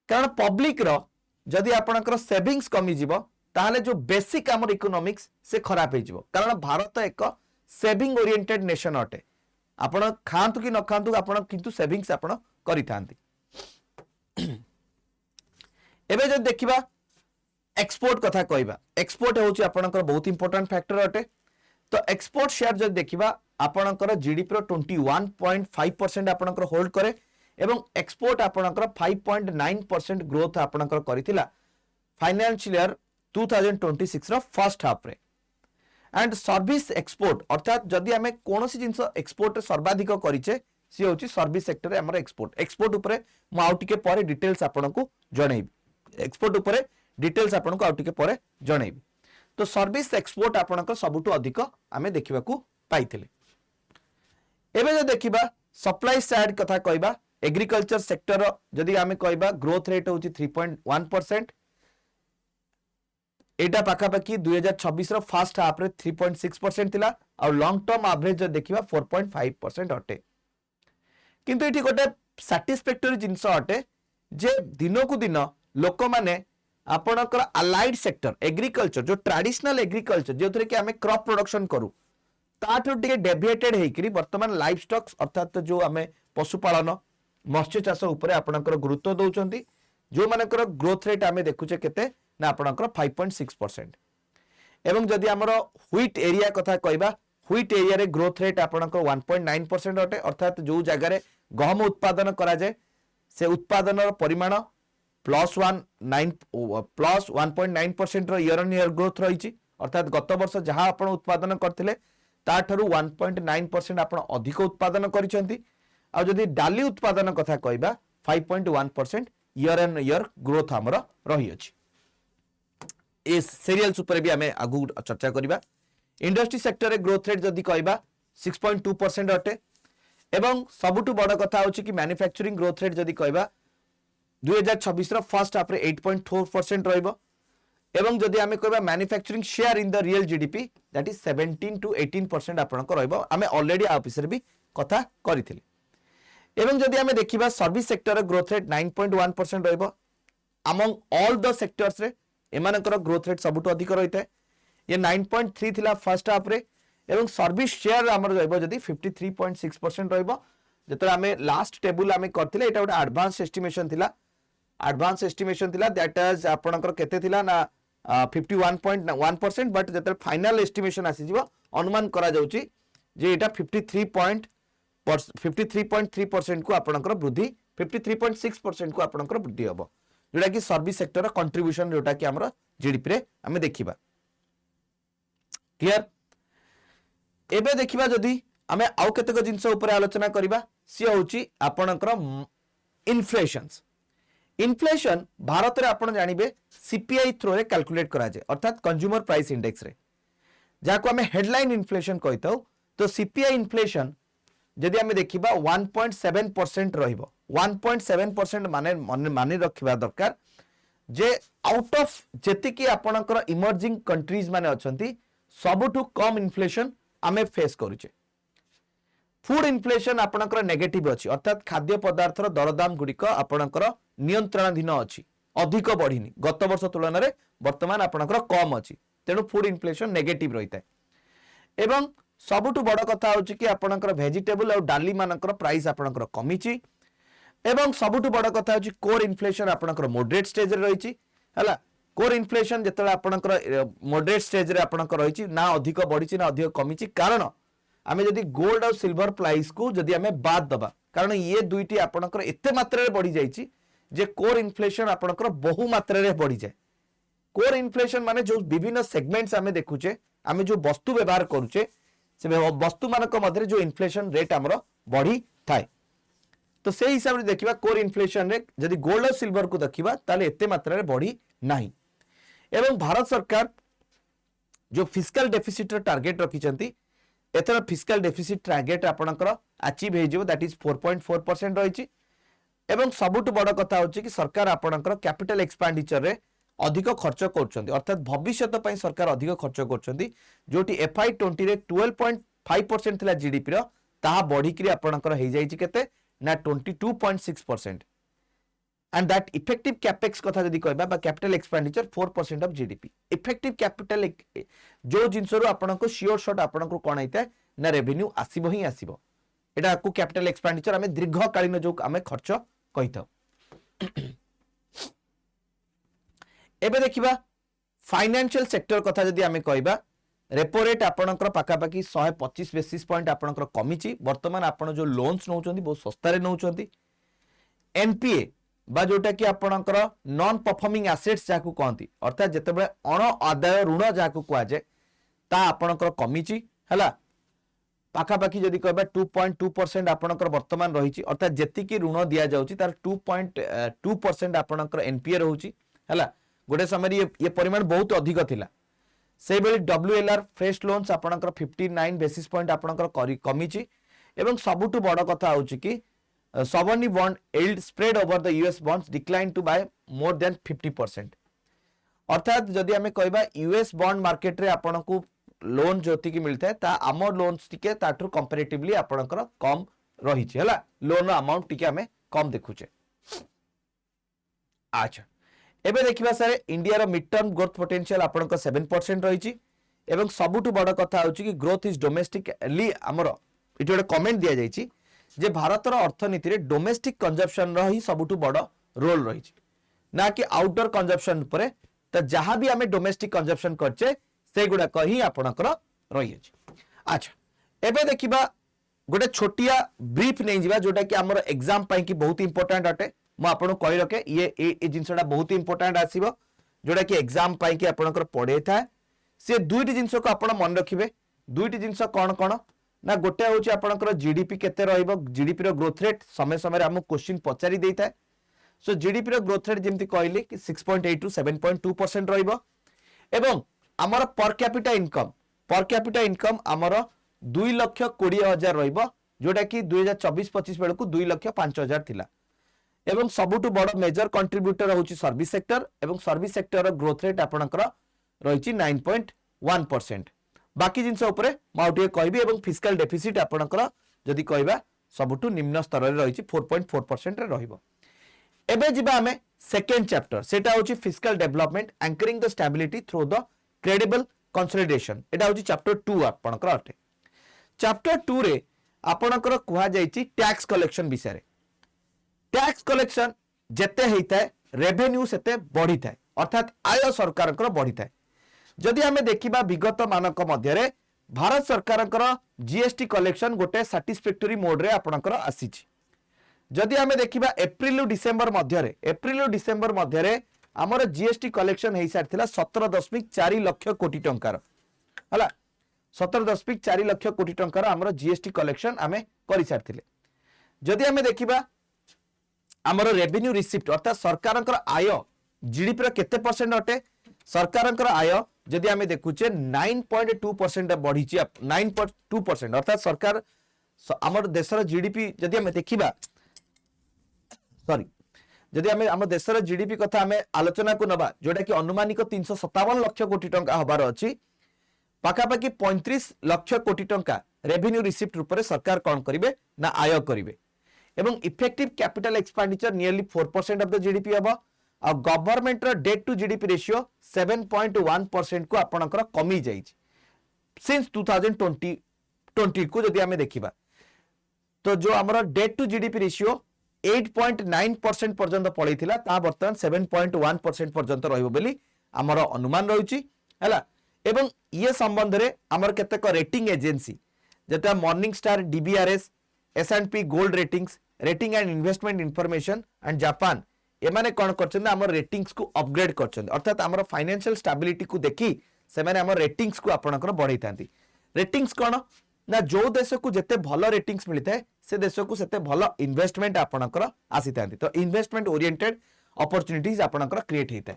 कारण पब्लिक रो जदि आपणकर सेविंग्स कमी जीवो ताहले जो बेसिक हमर इकोनॉमिक्स से खराब हे जीवो कारण भारत एक सेविंग ओरिएंटेड नेशन अटे। आपण खांतु कि न खांतु आपण किंतु सेविंग्स आपण करिथांती। एबे जब देखिबा एक्सपोर्ट कथा कहबा एक्सपोर्ट होची आपणकर बहुत इंपोर्टेंट फैक्टर अटे। तो एक्सपोर्ट शेयर जब देखिबा आपणकर जीडीपी रो 21.5% आपणकर होल्ड करे एवं एक्सपोर्ट आपणकर 5.9% ग्रोथ आपणकर करिथिला financial year 2026 row first half रे। एंड सर्विस एक्सपोर्ट अर्थात जदि आमे कोनोसी जिंस एक्सपोर्ट सर्वाधिक करिचे सी होची सर्विस सेक्टर रे हमर एक्सपोर्ट उपरे मु आउटिके परे डिटेल्स आपनको जणैबी एक्सपोर्ट उपरे डिटेल्स आपनको आउटिके परे जणैबी। तो सर्विस एक्सपोर्ट आपनको सबुटु अधिक आमे देखिबाकू पाइथिले। एबे जे देखिबा सप्लाई साइड कथा कहबा एग्रीकल्चर सेक्टर जदि आमे कहबा ग्रोथ रेट होची 3.1% एटा पाखापाखि 2026 रो फर्स्ट हाफ रे 3.6% थिला और लॉन्ग टर्म एवरेज देखिबा 4.5% अटे। किंतु इठी गोटे सैटिस्फैक्टरी जिंस अटे जे दिनो को दिन लोक माने आपणकर अलाइड सेक्टर एग्रीकल्चर जो ट्रेडिशनल एग्रीकल्चर जो थरे कि आमे क्रॉप प्रोडक्शन करू ताठो टिके डेविएटेड हेकरी वर्तमान लाइफ स्टॉक अर्थात जो आमे पशुपालन मत्स्य चाष उपरे आपणकर गुरुत्व दउचंती जो मानकर ग्रोथ रेट आमे देखुचे केते ना आपणकर 5.6% एवं जदि हमर व्हीट एरिया कथा कहबा व्हीट एरिया रे ग्रोथ रेट आपणकर 1.9% अटे अर्थात जो जगह रे गहम उत्पादन करा जाय से उत्पादन परिमाण +1.9% रो ईयर ऑन ईयर ग्रोथ रहिछि अर्थात गत वर्ष जहां आपण उत्पादन करथिले ता ठारू 1.9% आपण अधिक उत्पादन करिसेंती आ जदि डाली उत्पादन कथा कहबा 5.1% ईयर ऑन ईयर ग्रोथ हमर रही अछि। ए सीरियल्स ऊपर भी हमें आगु चर्चा करिबा। इंडस्ट्री सेक्टर रे ग्रोथ रेट जदि कहबा 6.2% अटे एवं सबुटु बड़ कथा होछि कि मैन्युफैक्चरिंग ग्रोथ रेट जदि कहबा 2026 रो फर्स्ट हाफ रे 8.4% रहइबो एवं जदि हमें कहबा manufacturing share in the real GDP that is 17 to 18% आपण को रहइबो हमें ऑलरेडी आ ऑफिसर भी कथा करिथिले। एवं जदि हमें देखिबा सर्विस सेक्टर रे ग्रोथ रेट 9.1% रहइबो अमंग ऑल द सेक्टर्स रे एमानकर ग्रोथ रेट सबुटु अधिक रहिते ये 9.3 थिला फर्स्ट हाफ रे एवं सर्विस शेयर हमर रहइबो जदि 53.6% रहइबो जेतरा हमें लास्ट टेबल हमें करथिले एटा गोटे एडवांस एस्टिमेशन थिला दैट इज आपनकर केते थिला ना 51.1% बट जेतरा फाइनल एस्टिमेशन आसी जिवो अनुमान करा जाउची जे एटा 53.6% 53.3% को आपणकर वृद्धि 53.6% को आपणकर वृद्धि हम जोटा कि सर्विस सेक्टर कंट्रीब्यूशन जोटा कि हमर जीडीपी रे हमें देखिबा क्लियर। एबे देखिबा जदि हमें आउ केतक जिंस ऊपर आलोचना करिबा सी होची आपणकर इन्फ्लेशन भारत रे आपण जानिबे सीपीआई थ्रू रे कैलकुलेट करा जाय अर्थात कंज्यूमर प्राइस इंडेक्स रे जाको हमें हेडलाइन इन्फ्लेशन कहताउ तो सीपीआई इन्फ्लेशन जदि हमें देखिबा 1.7% रहिबो 1.7% माने रखिबा दरकार जे आउट ऑफ जेति कि आपणकर इमर्जिंग कंट्रीज माने अछंती सबुठु कम इन्फ्लेशन हमें फेस करूचे। फूड इन्फ्लेशन आपणकर नेगेटिव अछि अर्थात खाद्य पदार्थर दरदाम गुड़िक आपणकर नियंत्रणाधीन अछि अधिक बढ़िनी गत वर्ष तुलन में वर्तमान आपणकर कम अछि तेणु फूड इन्फ्लेशन नेगेटिव रही है। एवं सबुठु बड़ कथा होछि कि आपणकर वेजिटेबल और डाली मानकर प्राइस आपणकर कमिछि एवं सबुठु बड़ कथा होछि कोर इन्फ्लेशन आपणकर मॉडरेट स्टेज रे रहिछि हला कोर इन्फ्लेशन जेतला आपणकर मॉडरेट स्टेज रे आपणकर रहिछि ना अधिक बढ़िछि ना अधिक कमिछि कारण आमे जदि गोल्ड और सिल्वर प्राइस को जदि आमे बाद दबा कारण ये दुईटी आपणकर एते मात्रा रे बढ़ी जाइछि जे कोर इन्फ्लेशन आपणकर बहु मात्रा रे बढ़ी जाय। कोर इन्फ्लेशन माने जो विभिन्न सेगमेंट्स आमे देखुचे आमे जो वस्तु व्यवहार करूचे से वस्तु मानक मध्य जो इन्फ्लेशन रेट हमर बढ़ी थाए तो से हिसाब रे देखिबा कोर इन्फ्लेशन रे जदि गोल्ड और सिल्वर को देखिबा ताले एते मात्रा रे बढ़ी नाही। एवं भारत सरकार जो फिस्कल डेफिसिट टार्गेट रखिचंती एथर फिस्कल डेफिसिट टार्गेट आपणकर अचीव हे जिवो दैट इज 4.4% रहिछि एवं सबुठ बड़ कथा होछि कि सरकार आपणकर कैपिटल एक्सपेंडिचर रे अधिक खर्च करछंती अर्थात भविष्यत पई सरकार अधिक खर्च करछंती जोटी FY20 रे 12.5% थिला जीडीपी रो ताहा बढ़ी करी आपणकर हे जाइछि केते ना 22.6% and that effective capex कथा जदि कहबा बा capital expenditure 4% of GDP effective capital जो जिंस रो आपनको श्योर शॉट आपनको कोन आइता ना रेवेन्यू आसीबो ही आसीबो एटा को कैपिटल एक्सपेंडिचर हमें दीर्घकालीन जो हमें खर्च कहिता। एबे देखिबा फाइनेंशियल सेक्टर कथा जदि हमें कहबा रेपो रेट आपणकर पाका पाकी 125 बेसिस पॉइंट आपणकर कमिची वर्तमान आपण जो लोन्स नउचंती बहुत सस्ता रे नउचंती एनपीए बा जोटा कि आपणकर नॉन परफॉर्मिंग एसेट्स जाकू कहंती अर्थात जेतेबे अण आदाय ऋण जाकू कुआ जाय ता आपणकर कमिची हला पाका पाकी जदि कहबा 2.2% आपणकर वर्तमान रहिची अर्थात जेति कि ऋण दिया जाउची तार 2.2% आपणकर एनपीए रहउची हला गोटे समय ये परिमाण बहुत अधिक थिला से बेली डब्ल्यूएलआर फ्रेश लोन्स आपणकर 59 बेसिस पॉइंट आपणकर कमिची एवं सबुठु बड़ कथा होची कि sovereign bond yield spread over the US bonds declined to by more than 50%। अर्थात जदि हमें कहबा यूएस बॉन्ड मार्केट रे आपन को लोन जोति की मिलता है ता आमर लोन्स टिके ताठू कंपैरेटिवली आपनकर कम रही छै हला लोन अमाउंट टिके हमें कम देखुचे। अच्छा एबे देखिबा सारे इंडिया रो मिड टर्म ग्रोथ पोटेंशियल आपनकर 7% रही छी एवं सबुठु बड़ कथा होची कि ग्रोथ इज डोमेस्टिकली हमरो इट गोटे कमेंट दिया जाई छी जे भारतर अर्थनीति रे डोमेस्टिक कंजप्शन रो ही सबुठु बड़ रोल रही छी ना कि आउटडोर कंजप्शन परे त जहां भी हमें डोमेस्टिक कंजप्शन करचे से गुडा कही आपनकर रही अछि। अच्छा एबे देखिबा गोटे छोटिया ब्रीफ नै जिबा जोटा कि हमर एग्जाम पई कि बहुत इंपोर्टेंट अटे म आपन कहि रखे ये जिंसडा बहुत इंपोर्टेंट आसीबो जोटा कि एग्जाम पई कि आपनकर पढे था से दुईटी जिंस को आपन मन रखिबे दुईटी जिंस कोन कोन ना गोटे होची आपनकर जीडीपी केते रहइबो जीडीपी रो ग्रोथ रेट समय समय रे हम क्वेश्चन पचारि देइता सो जीडीपी रो ग्रोथ रेट जेमति कहली कि 6.8 टू 7.2% रहइबो एवं हमर पर कैपिटा इनकम हमर 2,20,000 रहइबो जोटा कि 2024-25 बेल को 2,05,000 थिला एवं सबुटु बड़ मेजर कंट्रीब्यूटर होची सर्विस सेक्टर एवं सर्विस सेक्टर रो ग्रोथ रेट आपनकर रहिची 9.1%। बाकी जिनस उपरे माउटिए कहबी एवं फिस्कल डेफिसिट आपनकर जदि कहबा सबुटु निम्न स्तर रे रहिची 4.4% रे रहिबो। एबे जिबा हमें सेकंड चैप्टर सेटा होची fiscal development anchoring the stability through the credible consolidation एटा होची चैप्टर 2 आपनकर अटे। चैप्टर 2 रे आपनकर कुहा जाईची टैक्स कलेक्शन विषय रे टैक्स कलेक्शन जेते हेइता रेवेन्यू सेते बढ़ी थाए अर्थात आय सरकारकर बढ़ी थाए जदि हमें देखिबा विगत मानक मध्य भारत सरकार जीएसटी कलेक्शन गोटे साटिस्फैक्टरी मोड रे आपणकर आसी जदि आमे देखिबा एप्रिल डिसेंबर मध्य आमर जीएसटी कलेक्शन हो सारी 17.4 लाख कोटी टंकार है 17.4 लाख कोटी टंकार आमर जीएसटी कलेक्शन आमे करि सारथिले जदि आमे देखिबा आमर रेवेन्यू रिसिप्ट अर्थात सरकार आय जीडीपी केते परसेंट अटे सरकार आय जदि आमे देखुचे 9.2% बढ़ी 9.2% अर्थात सरकार आमर देशर जीडीपी जदि आमे देखिबा सॉरी जदि आमे आम देशर जीडीपी कथा आमे आलोचना को नबा जोटा कि अनुमानिक 357 लाख कोटी टंका हबार अछि पाखापाखि 35 लाख कोटी टंका रेवेन्यू रिसिप्ट रूप से सरकार कौन करिवे ना आय करिवे एवं effective capital expenditure nearly 4% of the GDP हबो आ गवर्नमेंट रो डेट टू जीडीपी रेशियो 7.1% को आपणकर कमी जाई सिंस 2020 को जदि आमे देखिबा तो जो हमर डेट टू जीडीपी रेशियो 8.9% पर्यंत पळैथिला ता वर्तमान 7.1% पर्यंत रहइबो बोली हमर अनुमान रहुची हैला एवं ये संबंध रे हमर केतेक रेटिंग एजेंसी जता Morningstar DBRS S&P gold ratings rating and investment information and Japan एमाने कोन करछन हमर रेटिंग्स को अपग्रेड करछन अर्थात हमर फाइनेंशियल स्टेबिलिटी को देखि से माने हमर रेटिंग्स को आपणकर बढ़ाई थांती रेटिंग्स कोन ना जो देश को जेते भलो रेटिंग्स मिलता है से देश को सेते भलो इन्वेस्टमेंट आपणकर आसी थांती तो इन्वेस्टमेंट ओरिएंटेड अपॉर्चुनिटीज आपणकर क्रिएट हेता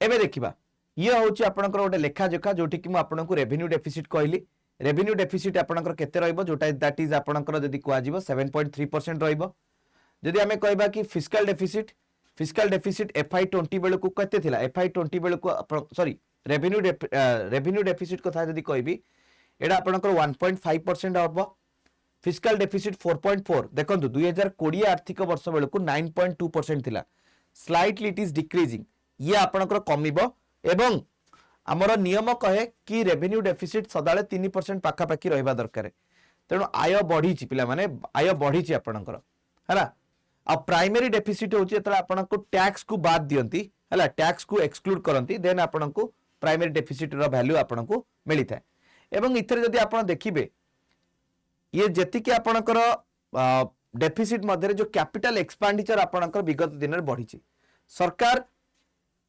एबे देखिबा ये होची आपणकर गोटे लेखा जोखा जोठी कि म आपणको रेवेन्यू डेफिसिट कहली रेवेन्यू डेफिसिट आपणकर केते रहइबो जोटा दैट इज आपणकर जदी कुआ जीवो 7.3% रहइबो जदि आमे कहबा कि फिस्कल डेफिसिट FY20 बेल को केते थिला FY20 बेल को सॉरी रेवेन्यू डेफिसिट कथा जदी कहबी एडा आपणकर 1.5% हबो फिस्कल डेफिसिट 4.4 देखंतु 2020 आर्थिक वर्ष बेल को 9.2% थिला स्लाइटली इट इज डिक्रीजिंग ये आपणकर कमिबो एवं आमर नियम कहे कि रेवेन्यू डेफिसिट सदाले 3% पाखापाखि रहइबा दरकार तेणु आय बढ़ी पिला माने आय बढ़ी आपणकर हैला आ प्राइमरी डेफिसिट होची एतला आपनको टैक्स को बाद दियंती हैला टैक्स को एक्सक्लूड करंती देन आपनको प्राइमरी डेफिसिट रो वैल्यू आपनको मिली थाए एवं इथरे जदी आपण देखिबे ये जति कि आपणकर डेफिसिट मध्य जो कैपिटल एक्सपेंडिचर आपणकर विगत दिन रे बढ़ी सरकार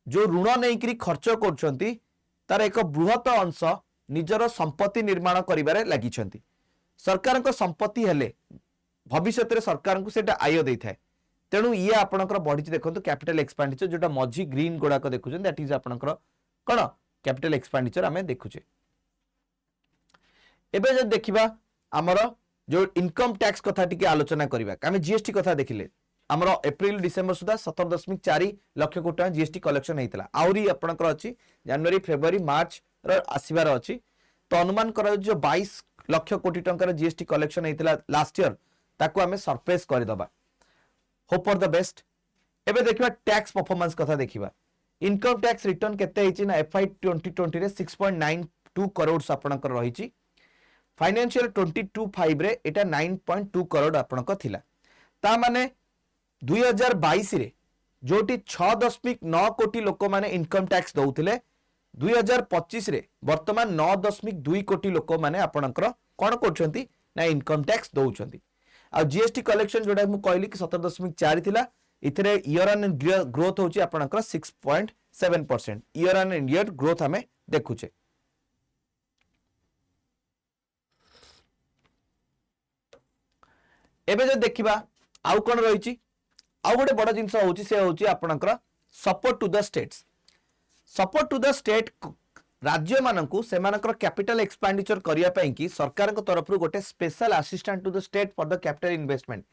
जो ऋण नहीं खर्च कर तार एक बृहत अंश निजर संपत्ति निर्माण करिबारे लागि छंती सरकार को संपत्ति हेले भविष्य में सरकार को सेटा आय दे थाए तेणु ये आपणकर बढ़ी देखो कैपिटल एक्सपेंडिचर जोटा मझी ग्रीन गुड़ाक देखुछन दैट इज आपणकर कोन कैपिटल एक्सपेंडिचर आमे देखुछे एबे जब देखिबा हमर जो इनकम टैक्स कथा टिके आलोचना करिबा आमे जीएसटी कथा देखिले हमर एप्रिल डिसेंबर सुधा 17.4 लाख कोटी टका जीएसटी कलेक्शन हेतला आउरी आपणकर अछि जनवरी फरवरी मार्च र आसीबार अछि तो अनुमान करा जो 22 लाख कोटी टका जीएसटी कलेक्शन हेतला लास्ट ईयर ताको आमे सरप्राइज कर दबा होप फॉर द बेस्ट एबे देखिबा टैक्स परफॉर्मेंस कथा देखिबा इनकम टैक्स रिटर्न केते हिची ना FY 2020 रे 6.92 करोड़ आपणकर रहिची फाइनेंशियल 22-5 रे एटा 9.2 करोड़ आपणक थिला ता माने 2022 रे जोटी 6.9 कोटी लोक माने इनकम टैक्स दउथिले 2025 रे वर्तमान 9.2 कोटी लोक माने आपणकर कोन करछंती ना इनकम टैक्स दउछंती आ जीएसटी कलेक्शन जोडा मु कहली कि 17.4 थिला इथरे ईयर ऑन ग्रोथ होची आपणकर 6.7% ईयर ऑन ईयर ग्रोथ हमें देखुचे एबे जो देखिबा आउ कोन रहिची आउ गोटे बड़ जिंस होची से होची आपणकर सपोर्ट टू द स्टेट राज्य मानकू सेमानकर कैपिटल एक्सपेंडिचर करिया पई कि सरकार को तरफ रु गोटे special assistant to the state for the capital investment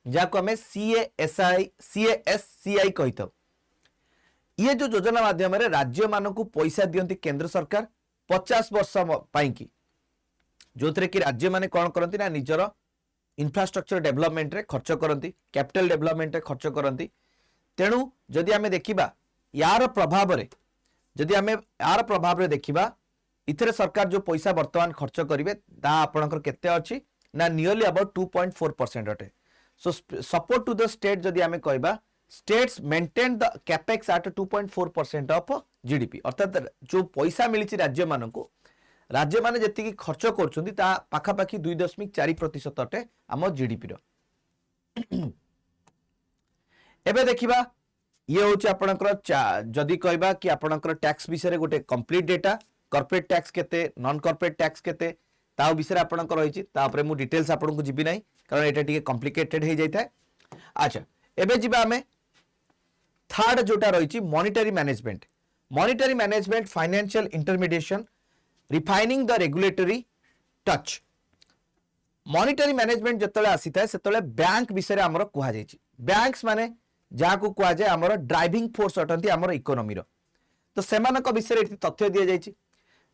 जाको हमें CASCI कहितो ये जो योजना माध्यम रे राज्य मानकू पैसा दियंती केंद्र सरकार 50 वर्ष पई कि जोतरे कि राज्य माने कोन करंती ना निजर इंफ्रास्ट्रक्चर डेवलपमेंट रे खर्च करंती कैपिटल डेवलपमेंट रे खर्च करंती तेणु जदि आमे देखिबा यार प्रभाव रे जदि आमे यार प्रभाव रे देखिबा इथरे सरकार जो पैसा वर्तमान खर्च करिवे ता आपनकर केते अछि ना नियरली अबाउट 2.4% अटे so support to the state जदि आमे कहबा states maintain the capex at 2.4% of GDP अर्थात जो पैसा मिली राज्य मानकू राज्य माने जेतिकी खर्च करछुंती ता पाखापाखी 2.4% अटे आम जीडीपी रो। एबे देखिबा ये होची आपनकर जदी कहबा कि आपनकर टैक्स विषय गोटे कंप्लीट डेटा कॉर्पोरेट टैक्स केते नॉन कॉर्पोरेट टैक्स केते ता विषय आपनकर रहिची ता ऊपर मु डिटेल्स आपन को जिबि नै कारण एटा टिके कॉम्प्लिकेटेड हे जाइता। अच्छा एबे जिबा हमें थर्ड जोटा रहिची monetary management. Monetary management financial intermediation refining the regulatory touch. Monetary management जतले आसीता सेतले बैंक विषय हमर कुहा जायछि। बैंक्स माने जहाँ को कुआ जाए हमर ड्राइविंग फोर्स अटंती हमर इकोनॉमी रो। तो सेमानक विषय एठी तथ्य दिया जायछि।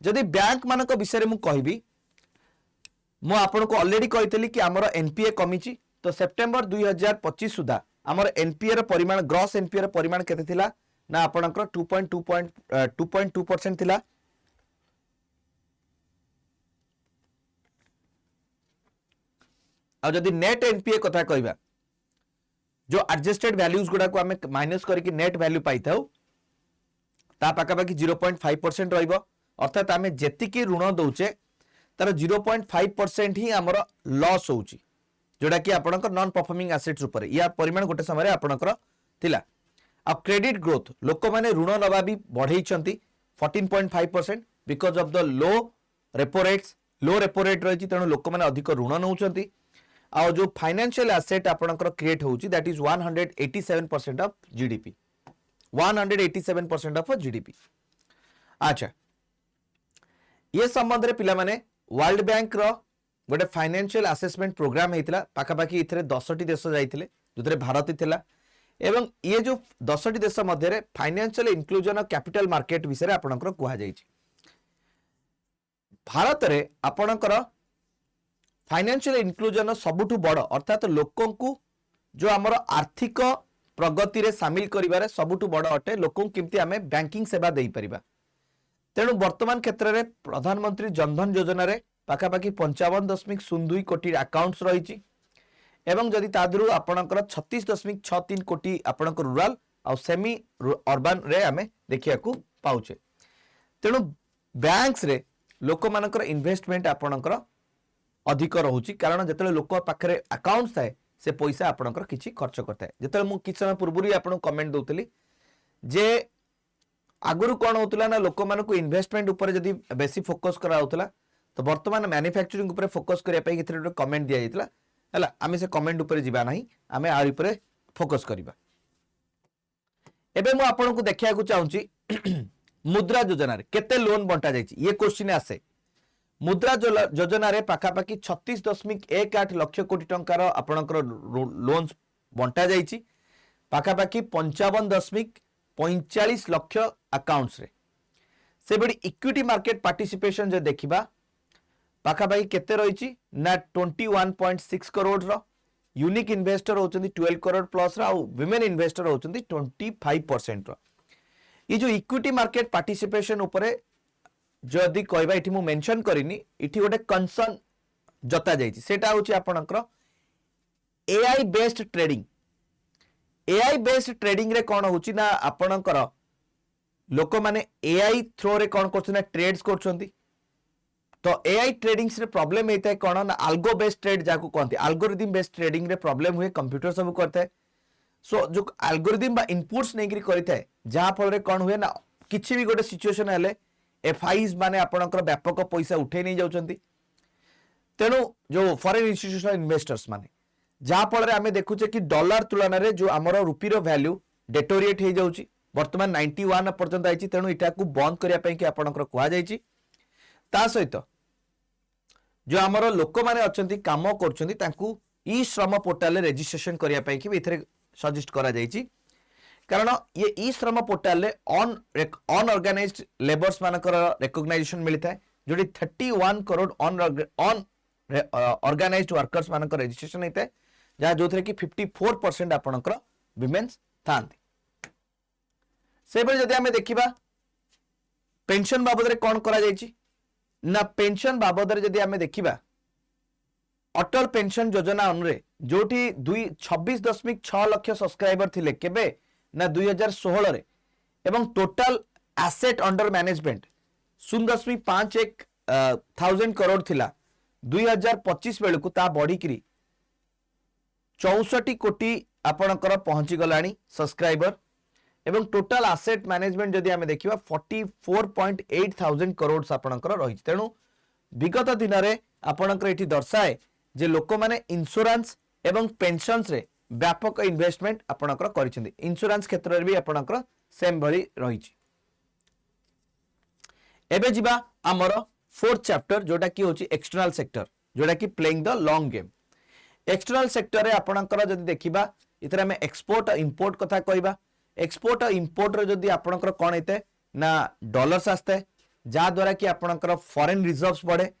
जदि बैंक मानक विषय मु कहबी मु आपन को ऑलरेडी कहितली कि हमर एनपीए कमिछि। तो सेप्टेम्बर 2025 सुधा हमर एनपीए रो परिमाण ग्रॉस एनपीए रो परिमाण केते थिला ना आपनकर 2.2% थिला। आ जदि नेट एनपीए कथा कहबा जो एडजस्टेड वैल्यूज गुडा को हमें माइनस करके नेट वैल्यू पाई थाउ ता पाखापाखि 0.5% रहिबो। अर्थात आमे जेतिकी ऋण दउचे तार 0.5% ही हमर लॉस होउची जोडा कि आपनकर नॉन परफॉर्मिंग एसेट्स ऊपर या परिमाण गोटे समय रे आपनकर थिला। आ क्रेडिट ग्रोथ लोक माने ऋण नबा भी बढ़ई छंती 14.5% because of the low repo rate रही तेणु लोक माने अधिक ऋण नउछंती। आ जो फाइनेंशियल एसेट आपनकर क्रिएट होउची that is 187% of GDP 187% of GDP. अच्छा ये संबंध रे पिला माने वर्ल्ड बैंक रो गोटे फाइनेंशियल असेसमेंट प्रोग्राम हेतिला पाखापाखि इथरे 10टी देश जाइथिले जोतरे भारत थिला एवं ये जो 10टी देश मध्य रे financial inclusion of capital market विषय आपनकर कुहा जाइछि। भारत रे आपनकर फाइनेंशियल इंक्लूजन सबुठु बड़ अर्थात लोकों को जो आमर आर्थिक प्रगति रे शामिल करिवारे सबुठु बड़ अटे लोकों किमती आमे बैंकिंग सेवा देई परिबा। तेणु वर्तमान क्षेत्र में प्रधानमंत्री जनधन योजना रे पाखापाखि 55.02 कोटी अकाउंट्स रही एवं जदि तादरू आपणकर 36.63 कोटी आपणकर रूरल आ सेमी अर्बन रे आमे देखिया को पाउचे। तेणु बैंक्स रे लोक मानकर इन्वेस्टमेंट आपणकर अधिक रहुची कारण जतले लोक पाखरे अकाउंट थाए से पैसा आपणकर किछि खर्च करताए। जतले मु किछ समय पूर्व आपन कमेंट दउतली जे आगुरु कौन होतला ना लोक मानको इन्वेस्टमेंट ऊपर जदि बेसी फोकस करा होतला तो वर्तमान मैन्युफैक्चरिंग ऊपर फोकस करिया पई किथरे एक कमेंट दिया जायतला हला आमे से कमेंट ऊपर जिबा नाही आमे आर ऊपर फोकस करिबा। एबे मु आपन को देखिया को चाहूची मुद्रा योजना रे केते लोन बंटा जायछि ये क्वेश्चन आसे। मुद्रा योजना रे पाखापाखि 36.18 लाख कोटी टंकार आपनकर लोन्स बंटा जायछि पाखापाखि 55.45 लाख अकाउंट्स रे। से बड़ी इक्विटी मार्केट पार्टिसिपेशन जे देखिबा पाखापाखि केते रहिछि ना 21.6 करोड़ रो यूनिक इन्वेस्टर होचंदी 12 करोड़ प्लस रो आ विमेन इन्वेस्टर होचंदी 25% रो। ये जो इक्विटी मार्केट पार्टिसिपेशन ऊपर जदि कहबा इठी मु मेंशन करिनी इठी गोटे कंसर्न जता जायछि सेटा होछि आपनकर AI based trading. AI based trading रे कोन होछि ना आपनकर लोक माने एआई थ्रो रे कोन करछन ना ट्रेड्स करछंती। तो एआई ट्रेडिंग्स रे प्रॉब्लम हेता कोन ना अल्गो बेस्ड ट्रेड जाको कहंती एल्गोरिथम बेस्ड ट्रेडिंग रे प्रॉब्लम हुए कंप्यूटर सब करता है। सो जो एल्गोरिथम बा इनपुट्स नै करी करता है जहां फल रे कोन हुए ना किछि भी गोटे सिचुएशन हेले एफआईज माने आपनकर व्यापक पैसा उठे नहीं जाउछंती। तेणु जो फॉरेन इंस्टीट्यूशनल इन्वेस्टर्स माने जहां फल रे आमे देखुचे कि डॉलर तुलना रे जो हमरो रुपी रो वैल्यू डेटोरिएट हे जाउची वर्तमान 91 पर्यंत आइची। तेणु इटा को बंद करिया पई कि आपनकर कुआ जाइची। ता सहित जो आमर लोक माने अछंती काम करछंती तांकू ई श्रम पोर्टल रे रजिस्ट्रेशन करिया पई कि इथरे सजेस्ट करा जाइची कारण ये ई श्रम पोर्टल रे ऑन ऑर्गेनाइज्ड लेबर्स मानकर रिकॉग्नाइजेशन मिलता है जोडी 31 करोड़ ऑन ऑर्गेनाइज्ड वर्कर्स मानकर रजिस्ट्रेशन हेता है जहां जोथरे कि 54% आपनकर विमेन्स थांती। से बेले जदि हमें देखिबा पेंशन बाबद रे कोन करा जाइची ना पेंशन बाबद रे जदि हमें देखिबा अटल पेंशन योजना अनुरे जोटी 26.6 लाख सब्सक्राइबर थिले केबे ना 2016 रे एवं total asset under management 0.51 thousand crore थिला 2025 बेलू ता बढ़ी 64 कोटी आपणकर पहुंची गलानी सब्सक्राइबर एवं टोटल एसेट मैनेजमेंट जदि आमे देखिबा 44.8 थाउजेंड करोड़ आपणकर रही। तेणु विगत दिन में आपणकर एठी दर्शाए जे लोक माने इंश्योरेंस एवं पेंशन्स रे व्यापक इन्वेस्टमेंट आपणकर करिसेंती। इंश्योरेंस क्षेत्र रे भी आपणकर सेम भली रही। एबे जिबा हमर फोर्थ चैप्टर जोटा की होची एक्सटर्नल सेक्टर जोटा की playing the long game. External sector रे आपणकर जदि देखिबा इतरे में एक्सपोर्ट इंपोर्ट कथा कहबा। एक्सपोर्ट इंपोर्ट रे जदि आपणकर कोन हेते ना डॉलर्स आस्ते जा द्वारा कि आपणकर फॉरेन रिजर्व्स बढ़े।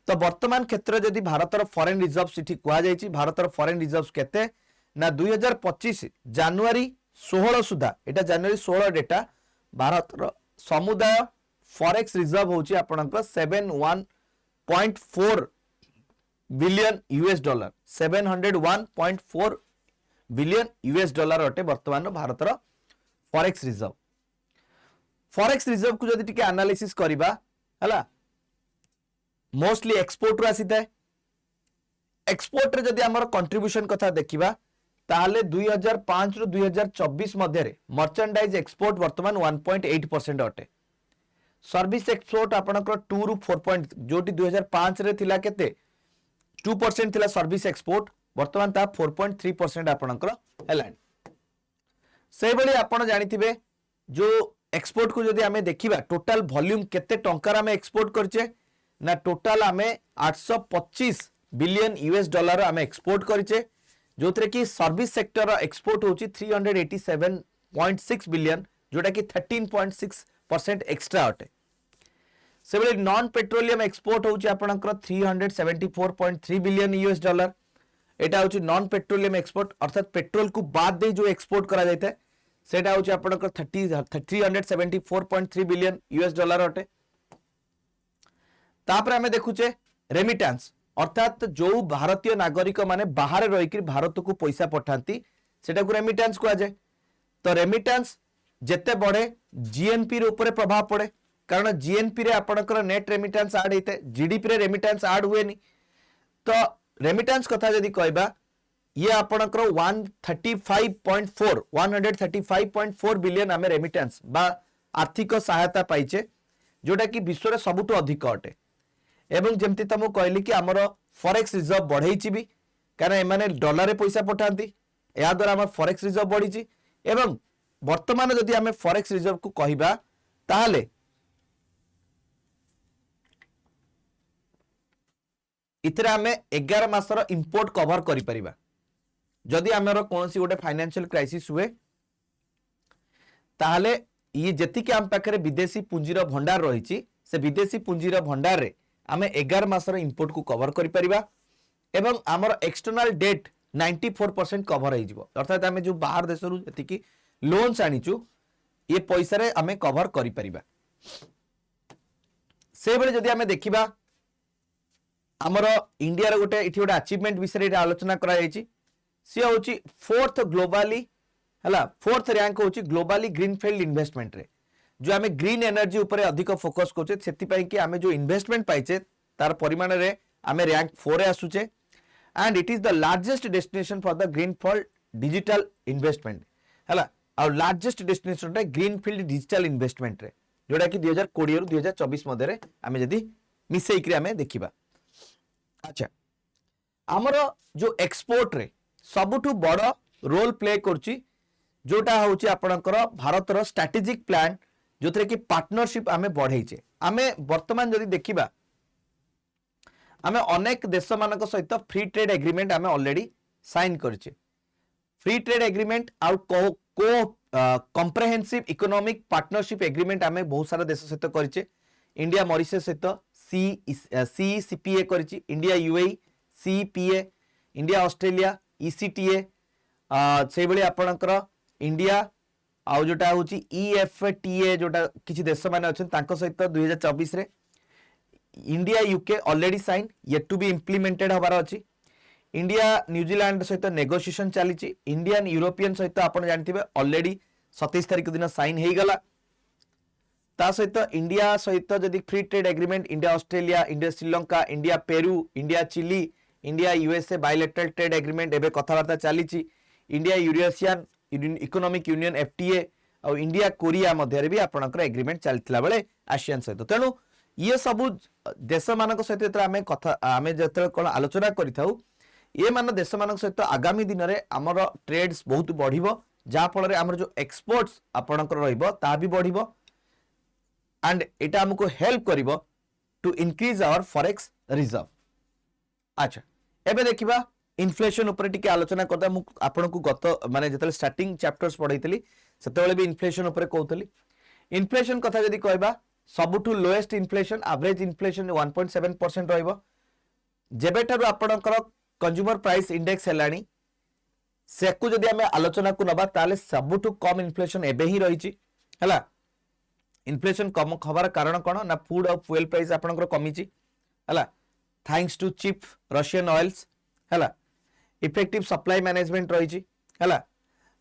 तो वर्तमान क्षेत्र जदि भारतर फॉरेन रिजर्व्स इठी कुआ जायछि। भारतर फॉरेन रिजर्व्स केते ना 2025 जनवरी 16 सुधा एटा जनवरी 16 डेटा भारतर समुदाय फॉरेक्स रिजर्व होची आपणकर 71.4 billion US dollar 701.4 billion US dollar अटे वर्तमान भारतर फॉरेक्स रिजर्व। फॉरेक्स रिजर्व को जदि टिके एनालिसिस करिबा हला मोस्टली एक्सपोर्ट रो आसीता। एक्सपोर्ट रे जदि हमर कंट्रीब्यूशन कथा देखिबा ताले 2005 रु 2024 मध्य रे मर्चेंडाइज एक्सपोर्ट वर्तमान 1.8% अटे। सर्विस एक्सपोर्ट आपणकर 2 रु 4 जोटी 2005 रे थिला केते 2% थिला सर्विस एक्सपोर्ट वर्तमान ता 4.3% आपणकर हेलानी। से बळी आपण जानिथिबे जो एक्सपोर्ट को जदि हमें देखिबा टोटल वॉल्यूम केते टंकार हमें एक्सपोर्ट करचे ना टोटल हमें 825 बिलियन यूएस डॉलर हमें एक्सपोर्ट करचे जोथरे कि सर्विस सेक्टर एक्सपोर्ट होची 387.6 बिलियन जोटा कि 13.6% एक्स्ट्रा अटे। से बळे नॉन पेट्रोलियम एक्सपोर्ट होची आपणकर 374.3 बिलियन यूएस डॉलर। एटा होची नॉन पेट्रोलियम एक्सपोर्ट अर्थात पेट्रोल को बाद दे जो एक्सपोर्ट करा जायते सेटा होची आपणकर 374.3 बिलियन यूएस डॉलर अटे। तापर हमें देखुचे रेमिटेंस अर्थात जो भारतीय नागरिक माने बाहर रही कि भारत को पैसा पठाती सेटा को रेमिटेंस कहा जाए। तो रेमिटेंस जेते बढ़े जीएनपी रे ऊपर प्रभाव पड़े कारण जीएनपी रे आपणकर नेट रेमिटेंस ऐड होते जीडीपी रे रेमिटेंस ऐड हुए नहीं। तो रेमिटेंस कथा जदि कहबा ये आपणकर 135.4 बिलियन आमे रेमिटेंस बा आर्थिक सहायता पाइचे जोटा कि विश्व रे सबुठु अधिक अटे। एवं जेमती तमु कहली कि हमर फॉरेक्स रिजर्व बढ़ेछि भी कारण एमाने डॉलर रे पैसा पठांती या द्वारा हमर फॉरेक्स रिजर्व बढ़िछि। एवं वर्तमान जदि हमें फॉरेक्स रिजर्व को कहिबा ताहले इतरा हमें 11 मासर इंपोर्ट कवर करि परिबा। जदि हमर कोनसी गोटे फाइनेंशियल क्राइसिस हुए ताहले ये जेति के हम पाखरे विदेशी पुंजीर भंडार रहिछि से विदेशी पुंजीर भंडार रे हमें 11 मासर इंपोर्ट को कवर करि परिबा। एवं हमर एक्सटर्नल डेट 94% कवर हो जिवो अर्थात हमें जो बाहर देश रु जेति की लोन्स आनिचु ये पैसा रे हमें कवर करि परिबा। से बेले जदि हमें देखिबा हमर इंडिया रे गोटे इठी गोटे अचीवमेंट विषय आलोचना करा जायछि सी होची फोर्थ ग्लोबली हला फोर्थ रैंक होची ग्लोबली ग्रीनफील्ड इन्वेस्टमेंट रे जो हमें ग्रीन एनर्जी ऊपर अधिक फोकस करछे सेति पई कि हमें जो इन्वेस्टमेंट पाइछे तार परिमाण रे हमें रैंक 4 रे आसुचे and it is the largest destination for the greenfield digital investment हला और लार्जेस्ट डेस्टिनेशन रे ग्रीनफील्ड डिजिटल इन्वेस्टमेंट रे जोटा कि 2020 रु 2024 मध्ये रे हमें जदी मिसेई कि हमें देखिबा। अच्छा हमर जो एक्सपोर्ट रे सबुठु बड़ रोल प्ले करछि जोटा होछि आपणकर भारतर स्ट्रेटेजिक प्लान जोथरे कि पार्टनरशिप हमें बढ़ाइछे। हमें वर्तमान जदि देखिबा हमें अनेक देश मानक सहित फ्री ट्रेड एग्रीमेंट हमें ऑलरेडी साइन करछे। फ्री ट्रेड एग्रीमेंट आउ को कॉम्प्रिहेंसिव इकोनॉमिक पार्टनरशिप एग्रीमेंट हमें बहुत सारा देश सहित करछे। इंडिया मॉरिशस सहित सीसीपीए करछि, India UAE CPA, India Australia ECTA से भली आपणकर इंडिया आउ जोटा होची ईएफटीए जोटा किछि देश माने अछन तांको सहित 2024 रे India UK already sign yet to be implemented हबार अछि। इंडिया न्यूजीलैंड सहित नेगोशिएशन चलीछि। इंडियन यूरोपियन सहित आपण जानथिबे ऑलरेडी 27 तारिख दिन साइन हेई गला। ता सहित इंडिया सहित जदि free trade agreement India Australia, India Sri Lanka, India Peru, India chilli, India USA bilateral trade agreement एबे कथबार्ता चली। India Eurasian economic union FTA और इंडिया कोरिया मध्य भी आपनकर एग्रीमेंट चलतिला बेले आसियान सहित। तेणु ये सब देश मान सहित आम कथा आम जो कौन आलोचना करूँ ये मान देश मान सहित आगामी दिन में आमर ट्रेड्स बहुत बढ़ जहाँफल आमर जो एक्सपोर्ट्स आपणकर रहा भी बढ़ एंड इटा हमको हेल्प करिवो to increase our forex reserve. अच्छा एबे देखिबा इन्फ्लेशन ऊपर टिके आलोचना करदा। मु आपनको गत माने जतले स्टार्टिंग चैप्टर्स पढैतली सेतेबेले भी इन्फ्लेशन ऊपर कहतली। इन्फ्लेशन कथा जदि कहबा सबुठु लोएस्ट इन्फ्लेशन एवरेज इन्फ्लेशन 1.7% रहइबो। जेबेठारु आपणकर कंज्यूमर प्राइस इंडेक्स हेलानी सेकु जदि हमें आलोचना को नबा ताले सबुठु कम इन्फ्लेशन एबे ही रहिछि हला। इन्फ्लेशन कम खबर कारण कौन ना फूड और फ्यूएल प्राइस आपनकर कमिछि हला thanks to cheap Russian oils हला। इफेक्टिव सप्लाई मैनेजमेंट रहिछि हला।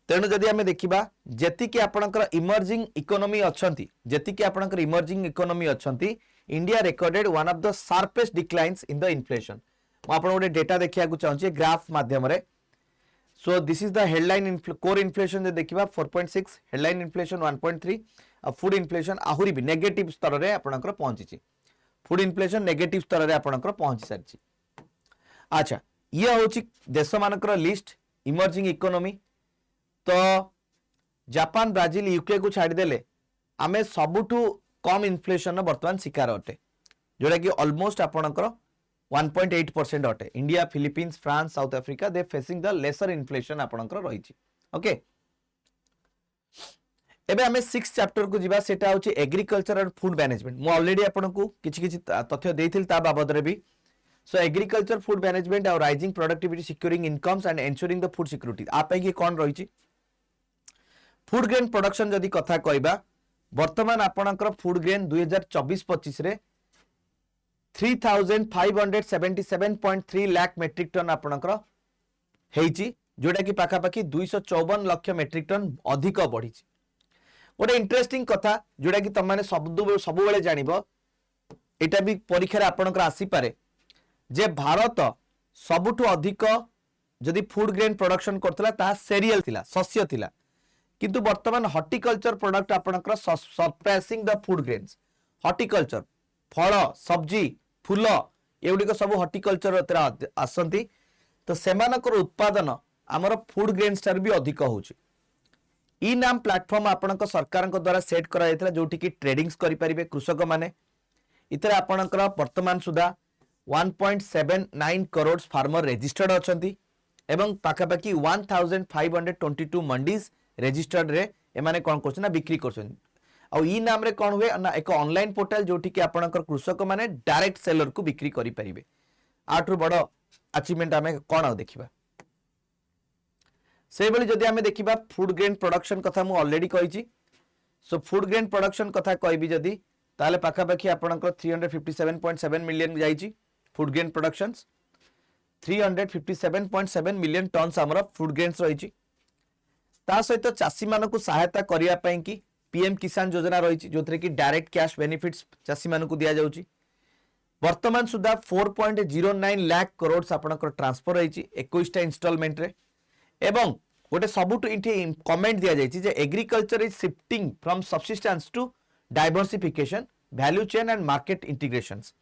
तेणु जदि हमें देखिबा जेति कि आपनकर इमर्जिंग इकोनॉमी अछंती जेति कि आपनकर इमर्जिंग इकोनॉमी अछंती India recorded one of the sharpest declines in the inflation. म आपन गोटे डेटा देखिया को चाहूची ग्राफ माध्यम रे। So this is the headline core inflation जे देखिबा 4.6 हेडलाइन इन्फ्लेशन 1.3 और फूड इन्फ्लेशन आहुरी भी नेगेटिव स्तर रे आपनकर पहुंची। फूड इन्फ्लेशन नेगेटिव स्तर रे आपनकर पहुंची सारची। अच्छा ये होची देश मानकर लिस्ट इमर्जिंग इकोनॉमी। तो जापान ब्राजिल यूके को छाड़ी देले आमे सबुठु कम इन्फ्लेशन वर्तमान शिकार अटे जोड़ा कि ऑलमोस्ट आपनकर 1.8% अटे। India, Philippines, France, South Africa they facing the lesser inflation आपनकर रहिछि। ओके एबे हमें 6 चैप्टर को जीवा सेटा होची एग्रीकल्चर एंड फूड मैनेजमेंट। मु ऑलरेडी आपनको किछि किछि तथ्य देइथिल ता बाबद रे भी। सो एग्रीकल्चर फूड मैनेजमेंट और rising productivity securing incomes and ensuring the food security आपे कि कोन रहिछि। फूड ग्रेन प्रोडक्शन जदि कथा कहबा वर्तमान आपनकर फूड ग्रेन 2024-25 रे 3577.3 लाख मेट्रिक टन आपनकर हेइछि जोटा कि पाखा पाखी 254 लाख मेट्रिक टन अधिक बढ़िछि। गोटे इंटरेस्टिंग कथा जोड़ा कि तुम मैंने सब बेले जानिबो एटा भी परीक्षा आपनकर आसी पारे जे भारत सबुठु अधिक जदि फूड ग्रेन प्रोडक्शन करथला ता सीरियल थिला शस्य थिला किंतु वर्तमान हॉर्टिकल्चर प्रोडक्ट आपनकर surpassing the food grains. Horticulture फल सब्जी फूल एगुड़िक सब हॉर्टिकल्चर आसंती तो सेमानकर उत्पादन आमर फूड ग्रेन्स ठार भी अधिक होउछि। ई नाम प्लेटफॉर्म आपनकर सरकार द्वारा सेट करा जायतिला जोठी कि ट्रेडिंग्स करि परिबे कृषक माने। इतरे आपनकर वर्तमान सुधा 1.79 करोड़ फार्मर रजिस्टर्ड अछंती एवं पाखापाखी 1522 मंडीज रजिस्टर्ड रे एमाने कोन करछन ना बिक्री करछन। आ ई नाम रे कोन हुए ना एक ऑनलाइन पोर्टल जोठी कि आपनकर कृषक माने डायरेक्ट सेलर को बिक्री करि परिबे। आठरु बड़ अचीवमेंट आमे कोन देखिबा से भली जदि आमे देखिबा फूड ग्रेन प्रोडक्शन कथा मु ऑलरेडी कहिछि। सो फूड ग्रेन प्रोडक्शन कथा कहबी जदि ताले पाखा पाखी आपनकर 357.7 मिलियन जाइछि food grain productions. 357.7 million tons हमर फूड ग्रेन्स रहिछि। ता सहित चासी मानकु सहायता करिया पई कि पीएम किसान योजना रहिछि जोथरे कि डायरेक्ट कैश बेनिफिट्स चासी मानकु दिया जाउछि। वर्तमान सुधा 4.09 लाख करोड़ आपनकर ट्रांसफर रहिछि 21 टा इंस्टॉलमेंट रे। एवं गोटे सबुठ कमेंट दिया जाइए जे agriculture is shifting from subsistence to diversification value chain and market integrations.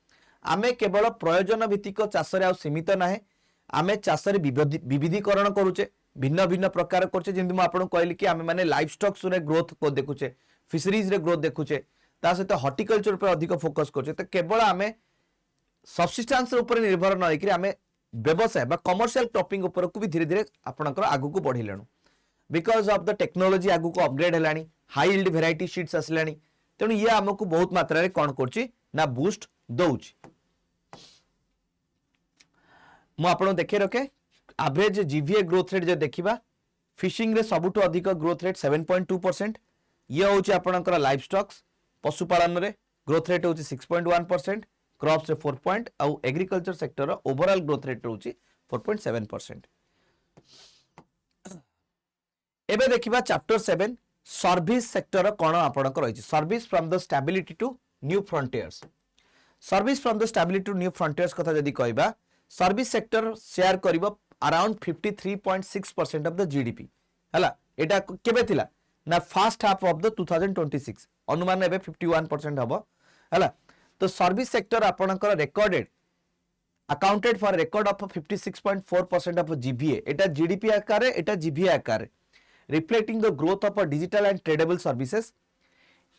आमे केवल प्रयोजन भित्तिक चाष रे सीमित ना आमे चाष रे विविधीकरण करूचे भिन्न भिन्न प्रकार करछे। जेंति मु आपन कहली कि आमे माने लाइफ स्टॉक्स रे ग्रोथ को देखुचे फिशरीज रे ग्रोथ देखुचे ता सहित हॉर्टिकल्चर पर अधिक फोकस करछे। तो केवल आमे सब्सिस्टेंस ऊपर निर्भर न होइकि आमे व्यवसाय बा कमर्शियल टॉपिंग ऊपर को भी धीरे धीरे आपनकर आगु को बढ़िलेनु बिकॉज ऑफ द टेक्नोलॉजी आगु को अपग्रेड हेलानी हाई यील्ड वेराइटी शीट्स आसलानी। तेणु ये हमको बहुत मात्रा रे कोन करछि ना बूस्ट दउछि। मु आपन देखे रखे एवरेज जीवीए ग्रोथ रेट जे देखिबा फिशिंग रे सबुठो अधिक ग्रोथ रेट 7.2%। ये होछि आपनकर लाइफ स्टॉक्स पशुपालन रे ग्रोथ रेट होछि 6.1%। क्रॉप्स रे 4 पॉइंट और agriculture sector overall growth rate होछि 4.7%। एबे देखिबा चैप्टर 7 सर्विस सेक्टर कौन आपणकर रही service from the stability to new frontiers service from the stability to new frontiers कथा जदी कहबा सर्विस सेक्टर शेयर करिवो अराउंड 53.6% ऑफ द जीडीपी हला एटा केबे थिला ना फर्स्ट हाफ ऑफ द 2026 अनुमान एबे 51% हबो हला तो सर्विस सेक्टर आपणकर recorded accounted for record of 56.4% of GBA एटा जीडीपी आकार एटा जीबीए आकार reflecting the growth of digital and tradable services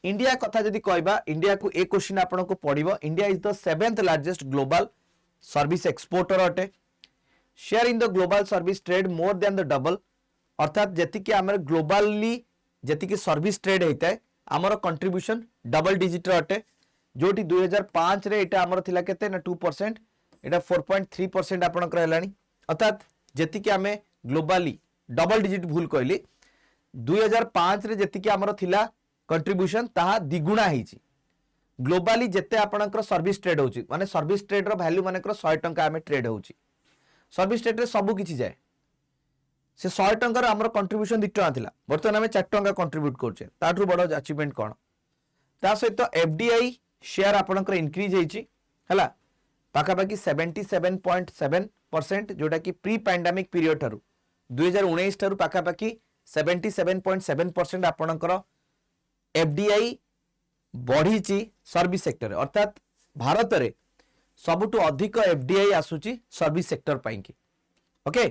India कथा जदी कहबा इंडिया को एक क्वेश्चन आपन को पड़िबो India is the 7th largest global service exporter अटे share in the global service trade more than the double अर्थात जति के हमर ग्लोबली जति के सर्विस ट्रेड हेता है हमर कंट्रीब्यूशन डबल डिजिट अटे जोटी 2005 रे एटा हमर थिला केते ना 2% एटा 4.3% आपन कर हेलानी अर्थात जति के हमें ग्लोबली डबल डिजिट भूल कहली 2005 रे जति के हमर थिला कंट्रीब्यूशन ताहा दिगुणा ହେଇଛି ग्लोबली जेते आपनकर सर्विस ट्रेड होची माने सर्विस ट्रेड रो वैल्यू मानेकर 100 टंका हमें ट्रेड होची सर्विस ट्रेड रे सब किछि जाय से 100 टंका रो हमर कंट्रीब्यूशन 2 टंका थिला वर्तमान हमें 4 टंका कंट्रीब्यूट करछे ताठू बड़ अचीवमेंट कोन ता सहित एफडीआई शेयर आपनकर इंक्रीज ହେଇଛି हला पाखा बाकी 77.7% जोटा कि pre pandemic period Tharu 2019 Tharu पाखा बाकी 77.7% आपनकर एफडीआई बढ़ी सर्विस सेक्टर अर्थात भारत रे सबुठु अधिक एफडीआई आसुची सर्विस सेक्टर पाई की ओके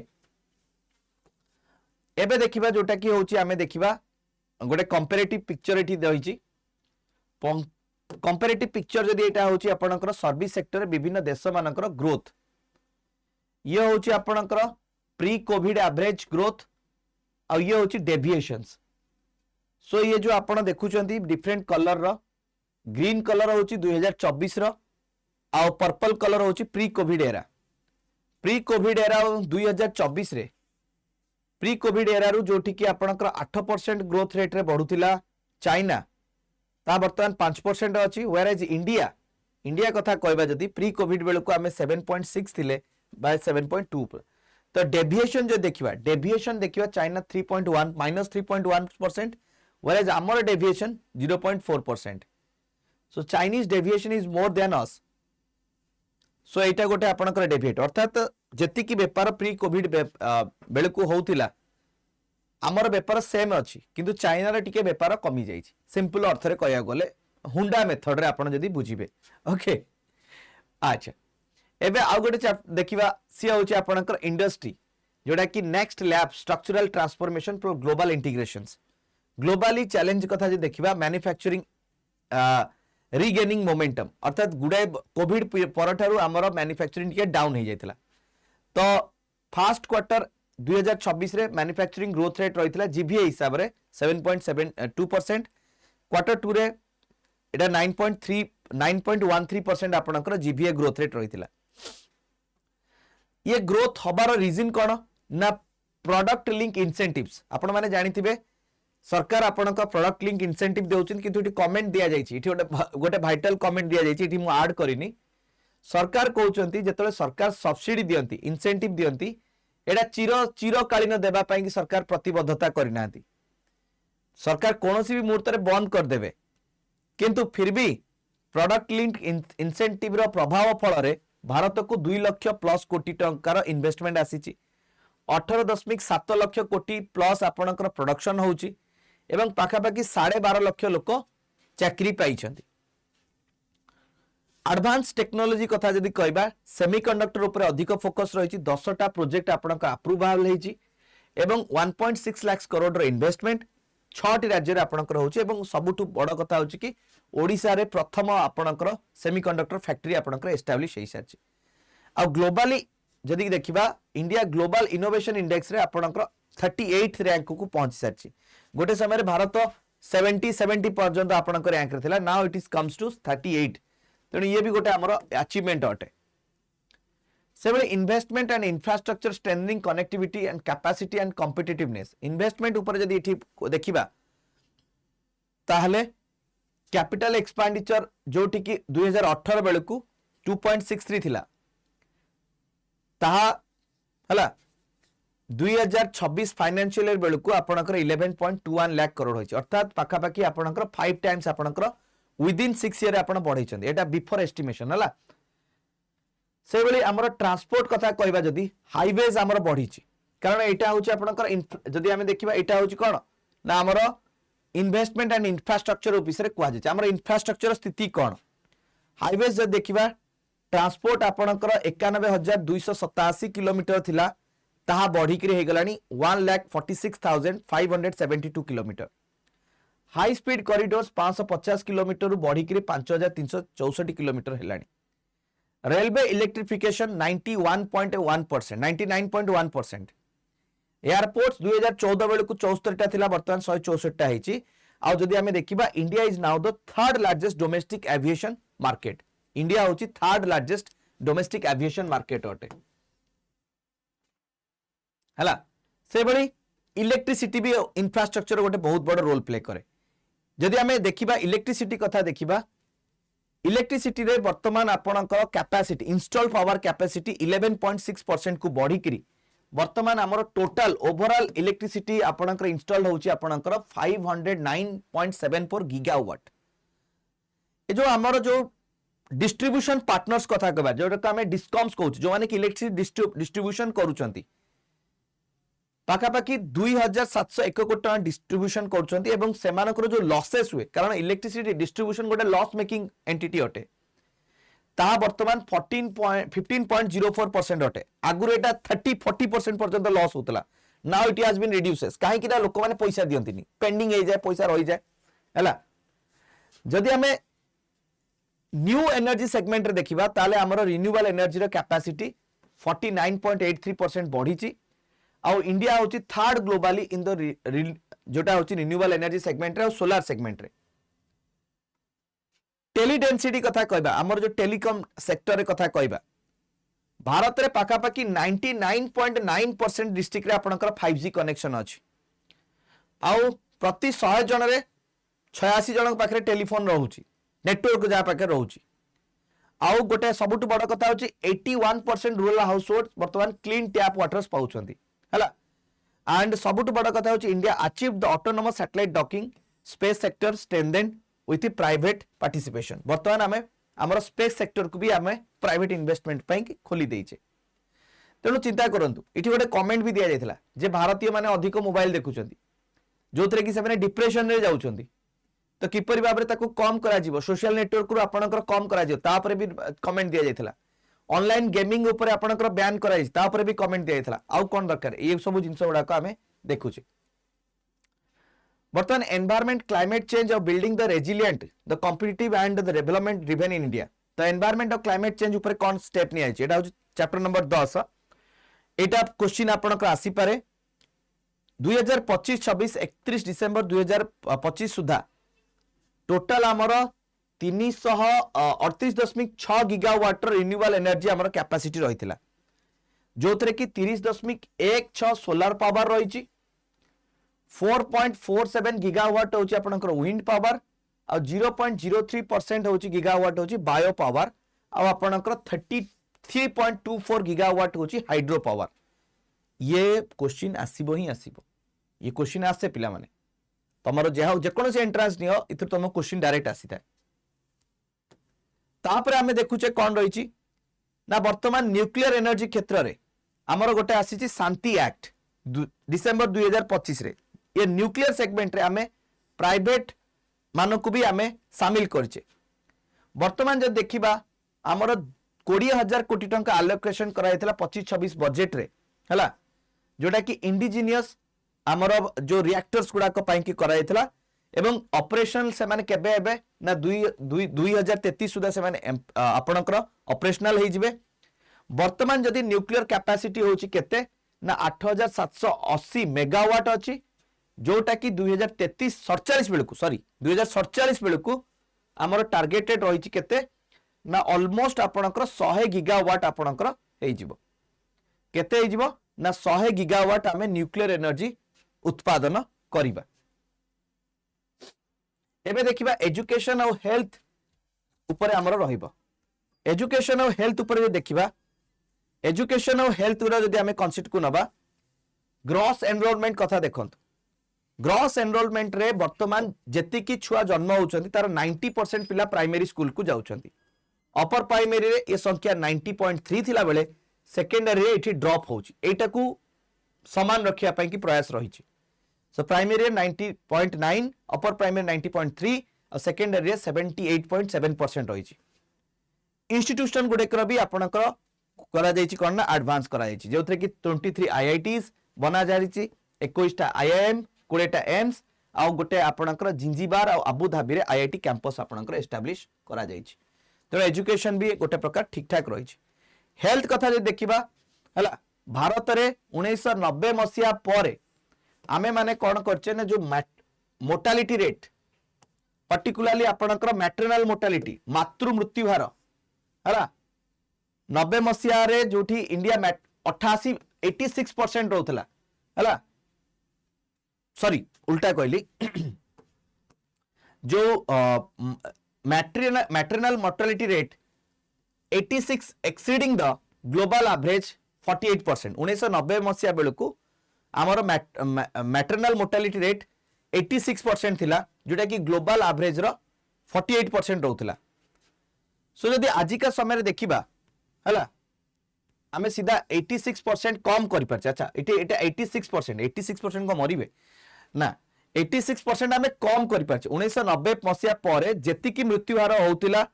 एबे देखिबा जोटा कि होची आमे देखिबा गोटे कंपैरेटिव पिक्चर एठी दहिची कंपैरेटिव पिक्चर जदी एटा होची आपनकर सर्विस सेक्टर विभिन्न देश मानकर ग्रोथ ये होची आपनकर प्री कोविड एवरेज ग्रोथ आ ये होची डेविएशंस सो ये जो आपण देखुचंती डिफरेंट कलर रो ग्रीन कलर होची 2024 रो आ पर्पल कलर होची प्री कोविड एरा 2024 रे प्री कोविड एरा रु जोठी कि आपनकर 8% ग्रोथ रेट रे बढ़ुतिला चाइना ता वर्तमान 5% अछि वेयर एज इंडिया कथा कहबा जदी प्री कोविड बेल को हमें 7.6 थिले बाय 7.2 तो डेविएशन जो देखिबा China 3.1 -3.1% whereas our deviation 0.4%. So Chinese deviation is more than us. So एटा गोटे आपनकर डेविएट अर्थात जति की व्यापार प्री कोविड बेल को होतिला हमर व्यापार सेम अछि किंतु चाइना रे टिके व्यापार कमी जाइछि सिंपल अर्थ रे कहया गले हुंडा मेथड रे आपण जदी बुझिबे ओके अच्छा एबे आ गोटे देखिबा सी होछि आपनकर इंडस्ट्री जोडा कि next lab structural transformation for global integrations globally challenge कथा जे देखिबा मैन्युफैक्चरिंग रीगेनिंग मोमेंटम अर्थात गुडे कोविड परठारु हमर मैन्युफैक्चरिंग के डाउन हो जाइतिला तो फर्स्ट क्वार्टर 2026 रे मैन्युफैक्चरिंग ग्रोथ रेट रहितिला जीबीए हिसाब रे 7.72% क्वार्टर 2 रे एटा 9.13% आपनकर जीबीए ग्रोथ रेट रहितिला ये ग्रोथ हबार रीजन कोन ना प्रोडक्ट लिंक इंसेंटिव्स आपण माने जानिथिबे सरकार आपण का प्रोडक्ट लिंक इंसेंटिव देउछन किंतु इठी कमेंट दिया जायछि इठी गोटे वाइटल कमेंट दिया जायछि इठी मु ऐड करिनी सरकार कहउचंती जेतले सरकार सब्सिडी दियंती इंसेंटिव दियंती एडा चिरकालीन देबा पई कि सरकार प्रतिबद्धता करिनांती सरकार कोनोसी भी मुहूर्त रे बंद कर देबे किंतु फिर भी प्रोडक्ट लिंक इंसेंटिव रो प्रभाव फल रे भारत को 2 लाख प्लस कोटी टंकार इन्वेस्टमेंट आसीची 18.7 लाख कोटी प्लस आपनकर प्रोडक्शन होउची एवं पाखापाखि 12.5 लाख लोक चाकरी पाइछंती एडवांस टेक्नोलॉजी कथा जदी कहबा सेमीकंडक्टर ऊपर अधिक फोकस रहिछि 10टा प्रोजेक्ट आपनका अप्रूवल हेछि एवं 1.6 लाख करोड़ रो इन्वेस्टमेंट 6टी राज्य रे आपनकर होछि एवं सबुठु बड़ कथा होछि कि ओडिसा रे प्रथम आपनकर सेमीकंडक्टर फैक्ट्री आपनकर एस्टैब्लिश हेइ सारछि आ ग्लोबली जदि देखिबा इंडिया ग्लोबल इनोवेशन इंडेक्स रे आपनकर 38th रैंक को पहुंच सारछि गोटे समय भारत 70 पर्यंत आपनकर रैंक रे थिला now it is comes to 38 तेणु ये भी गोटे हमर अचीवमेंट अटे सेबले investment and infrastructure strengthening connectivity and capacity and competitiveness investment ऊपर जदि एठी देखिबा ताहले कैपिटल एक्सपेंडिचर जोटी कि 2018 बेल को 2.63 थिला ताहा हला 2026 फाइनेंशियल ईयर बेलू आपनकर 11.21 लाख करोड़ होइछ अर्थात पाखापाखी आपनकर 5 टाइम्स आपनकर विदिन 6 ईयर आपण बढ़ाइछन एटा बिफोर एस्टिमेशन हला से बेली हमर ट्रांसपोर्ट कथा कहबा जदी हाईवेज हमर बढ़िछि कारण एटा होछि आपनकर जदी हमें देखिबा एटा होछि कोन ना हमर इन्वेस्टमेंट एंड इंफ्रास्ट्रक्चर ऑफिसर कुआ जाय हमर इंफ्रास्ट्रक्चर स्थिति कोन हाईवेज जदी देखिबा ट्रांसपोर्ट आपनकर 91287 किलोमीटर थिला ताहा बढ़ी करी हे गलानी 1,46,572 kilometre high speed corridors 550 kilometre बढ़ी करी 5,364 किलोमीटर हेलानी रेलवे इलेक्ट्रिफिकेशन 91.1% 99.1% एयरपोर्ट्स 2014 बेलू 74 थिला वर्तमान 164 हेची आ जदी हमें देखिबा India is now the third largest domestic aviation market India होची third largest domestic aviation market अटे हला से बड़ी इलेक्ट्रिसिटी भी इंफ्रास्ट्रक्चर गोटे बहुत बड़ रोल प्ले करे जदि हमें देखिबा इलेक्ट्रिसिटी कथा देखिबा इलेक्ट्रिसिटी रे वर्तमान आपनकर कैपेसिटी इंस्टॉल पावर कैपेसिटी 11.6% को बढ़ी करी वर्तमान हमर टोटल ओवरऑल इलेक्ट्रिसिटी आपनकर इंस्टॉल होची आपनकर 509.74 गीगावाट ए जो हमर जो डिस्ट्रीब्यूशन पार्टनर्स कथा कहबा जोटा हमें डिस्कॉम्स कहू जो माने कि इलेक्ट्रिसिटी डिस्ट्रीब्यूशन करूचंती पाखापाखि 2,701 कोटी टका डिस्ट्रीब्यूशन करछंती एवं सेमानकर जो लॉसेस हुए कारण इलेक्ट्रिसिटी डिस्ट्रीब्यूशन गोटे लॉस मेकिंग एंटिटी अटे ताहा वर्तमान 15.04% अटे आगुर एटा 30-40% पर्यंत लॉस होतला now it has been reduces काहे कि लोक माने पैसा दियंतिनी पेंडिंग हे जाय पैसा रहि जाय हला जदि हमें न्यू एनर्जी सेगमेंट रे देखिबा ताले हमर रिन्यूएबल एनर्जी रो कैपेसिटी 49.83% बढ़ीची आ इंडिया होची थर्ड ग्लोबली इन द जोटा होची रिन्यूएबल एनर्जी सेगमेंट रे और सोलर सेगमेंट रे टेली डेंसिटी कथा कहबा हमर जो टेलीकॉम सेक्टर रे कथा कहबा भारत रे पाखापाखि 99.9% डिस्ट्रिक्ट रे आपनकर 5G कनेक्शन अछि आउ प्रति 100 जन रे 86 जन पाखरे टेलीफोन रहउची नेटवर्क जा पाखे रहउची आउ गोटे सबुठ बड़ कथा होची 81% रूरल हाउस होल्ड वर्तमान क्लीन टैप वाटर्स पाउछंती हला एंड सबुठ बड़ कथा होची India achieve the autonomous satellite docking space sector strengthened with private participation वर्तमान आमे हमर स्पेस सेक्टर को भी आमे प्राइवेट इन्वेस्टमेंट पई खोली देइछे तेणु चिंता करंतु इठी गोटे कमेंट भी दिया जायतिला जे भारतीय माने अधिक मोबाइल देखुचंती जोतरे कि से डिप्रेशन रे जाउचंती तो किपरि भाबरे ताको कम करा जिवो सोशल नेटवर्क रु आपनकर कम करा जिवो तापरे भी कमेंट दिया जायतिला ऑनलाइन गेमिंग ऊपर आपनकर बैन करा जाय तापरे भी कमेंट दिया जायतिला आउ कोन दरकार ए सब जिंस गुडा को हमें देखुचे बर्तमान एनवायरनमेंट क्लाइमेट चेंज और building the resilient the competitive and the development driven in India तो एनवायरनमेंट और क्लाइमेट चेंज ऊपर कोन स्टेप नि आइछ एटा हो चैप्टर नंबर 10 एटा क्वेश्चन आपनकर आसी पारे 2025 26 31 डिसेंबर 2025 सुधा टोटल आमर 338.6 गीगावाट रिन्यूएबल एनर्जी आमर कैपेसिटी रही जो थे कि 30.16 सोलार पावर रही 4.47 गीगावाट होची आपनकर विंड पावर और 0.03% होची गीगावाट होची बायो पावर और आपनकर 33.24 गीगावाट होची हाइड्रो पावर ये क्वेश्चन आसीबो ही आसीबो ये क्वेश्चन आसे पिला माने तमरो जेकोन से एंट्रांस नियो इथु तुम क्वेश्चन डायरेक्ट आसी थाए तापर आमे देखुचे कोन रहिची ना वर्तमान न्यूक्लियर एनर्जी क्षेत्र रे हमर गोटे आसीची शांति एक्ट डिसेंबर 2025 रे ये न्यूक्लियर सेगमेंट रे आमे प्राइवेट मानक भी आमे शामिल करचे वर्तमान जब देखिबा हमर 20,000 कोटी टंका अलोकेशन कराइतला 25-26 बजेट रे हला जोटा कि इंडिजिनियस हमर जो रिएक्टर्स गुडा को पाई कि कराइतला एवं ऑपरेशनल से माने केबे एबे ना 2033 सुधा से माने आपनकर ऑपरेशनल हे जिवे वर्तमान जदी न्यूक्लियर कैपेसिटी होची केते ना 8,780 मेगावाट अछि जोटा कि 2033-47 बेलकु सॉरी 2047 बेलकु हमर टार्गेटेड रहिची केते ना ऑलमोस्ट आपनकर 100 गीगावाट आपनकर हे जिवो केते हे जिवो ना 100 गीगावाट हमें न्यूक्लियर एनर्जी उत्पादन करिबा एबे देखिबा एजुकेशन और हेल्थ ऊपर हमर रहिबो एजुकेशन और हेल्थ ऊपर देखिबा एजुकेशन और हेल्थ उरा जदी हमें कॉन्सेप्ट को नबा ग्रॉस एनरोलमेंट कथा देखंतु ग्रॉस एनरोलमेंट रे वर्तमान जेति की छुआ जन्म होउचंती तार 90% पिला प्राइमरी स्कूल को जाउचंती अपर प्राइमरी रे ये संख्या 90.3 थिला बेले सेकेंडरी रे एठी ड्रॉप होउची एटा को समान रखिया पई की प्रयास रहिची सो प्राइमरी 90.9 अपर प्राइमरी 90.3 और सेकेंडरी 78.7% रही इंस्टीट्यूशन गुड़े भी आपणकर करा जायछि कोन ना एडवांस करा जायछि जोथरे कि 23 आईआईटीज बना जायछि 21टा आईआईएम 20टा एम्स आ गोटे आपणकर जिंजीबार और आबुधाबी रे आईआईटी कैंपस आपणकर एस्टैब्लिश करा जायछि तो एजुकेशन भी गोटे प्रकार ठीक ठाक रही हेल्थ कथा जे देखिबा हला भारत रे 1990 मसिया परे आमे माने कोन करछे ना जो मोर्टालिटी रेट पर्टिकुलरली आपणकर मैट्रिनल मोर्टालिटी मातृ मृत्यु हार हला 90 मसिया रे जोठी इंडिया 86% रहउथला हला सॉरी उल्टा कहली जो maternal mortality rate 86 exceeding the global average 48% 1990 मसिया बेलू आमर मैट्रिनल मोर्टालिटी रेट 86% थिला जोटा कि ग्लोबल एवरेज रो 48% रहउथला सो जदि आजिका समय देखिबा हला आमे सीधा 86% कम करि परछे अच्छा एटा 86% को मरिबे ना 86% आमे कम करि परछे 1990 मसिया परे जेति की मृत्यु हार होउतिला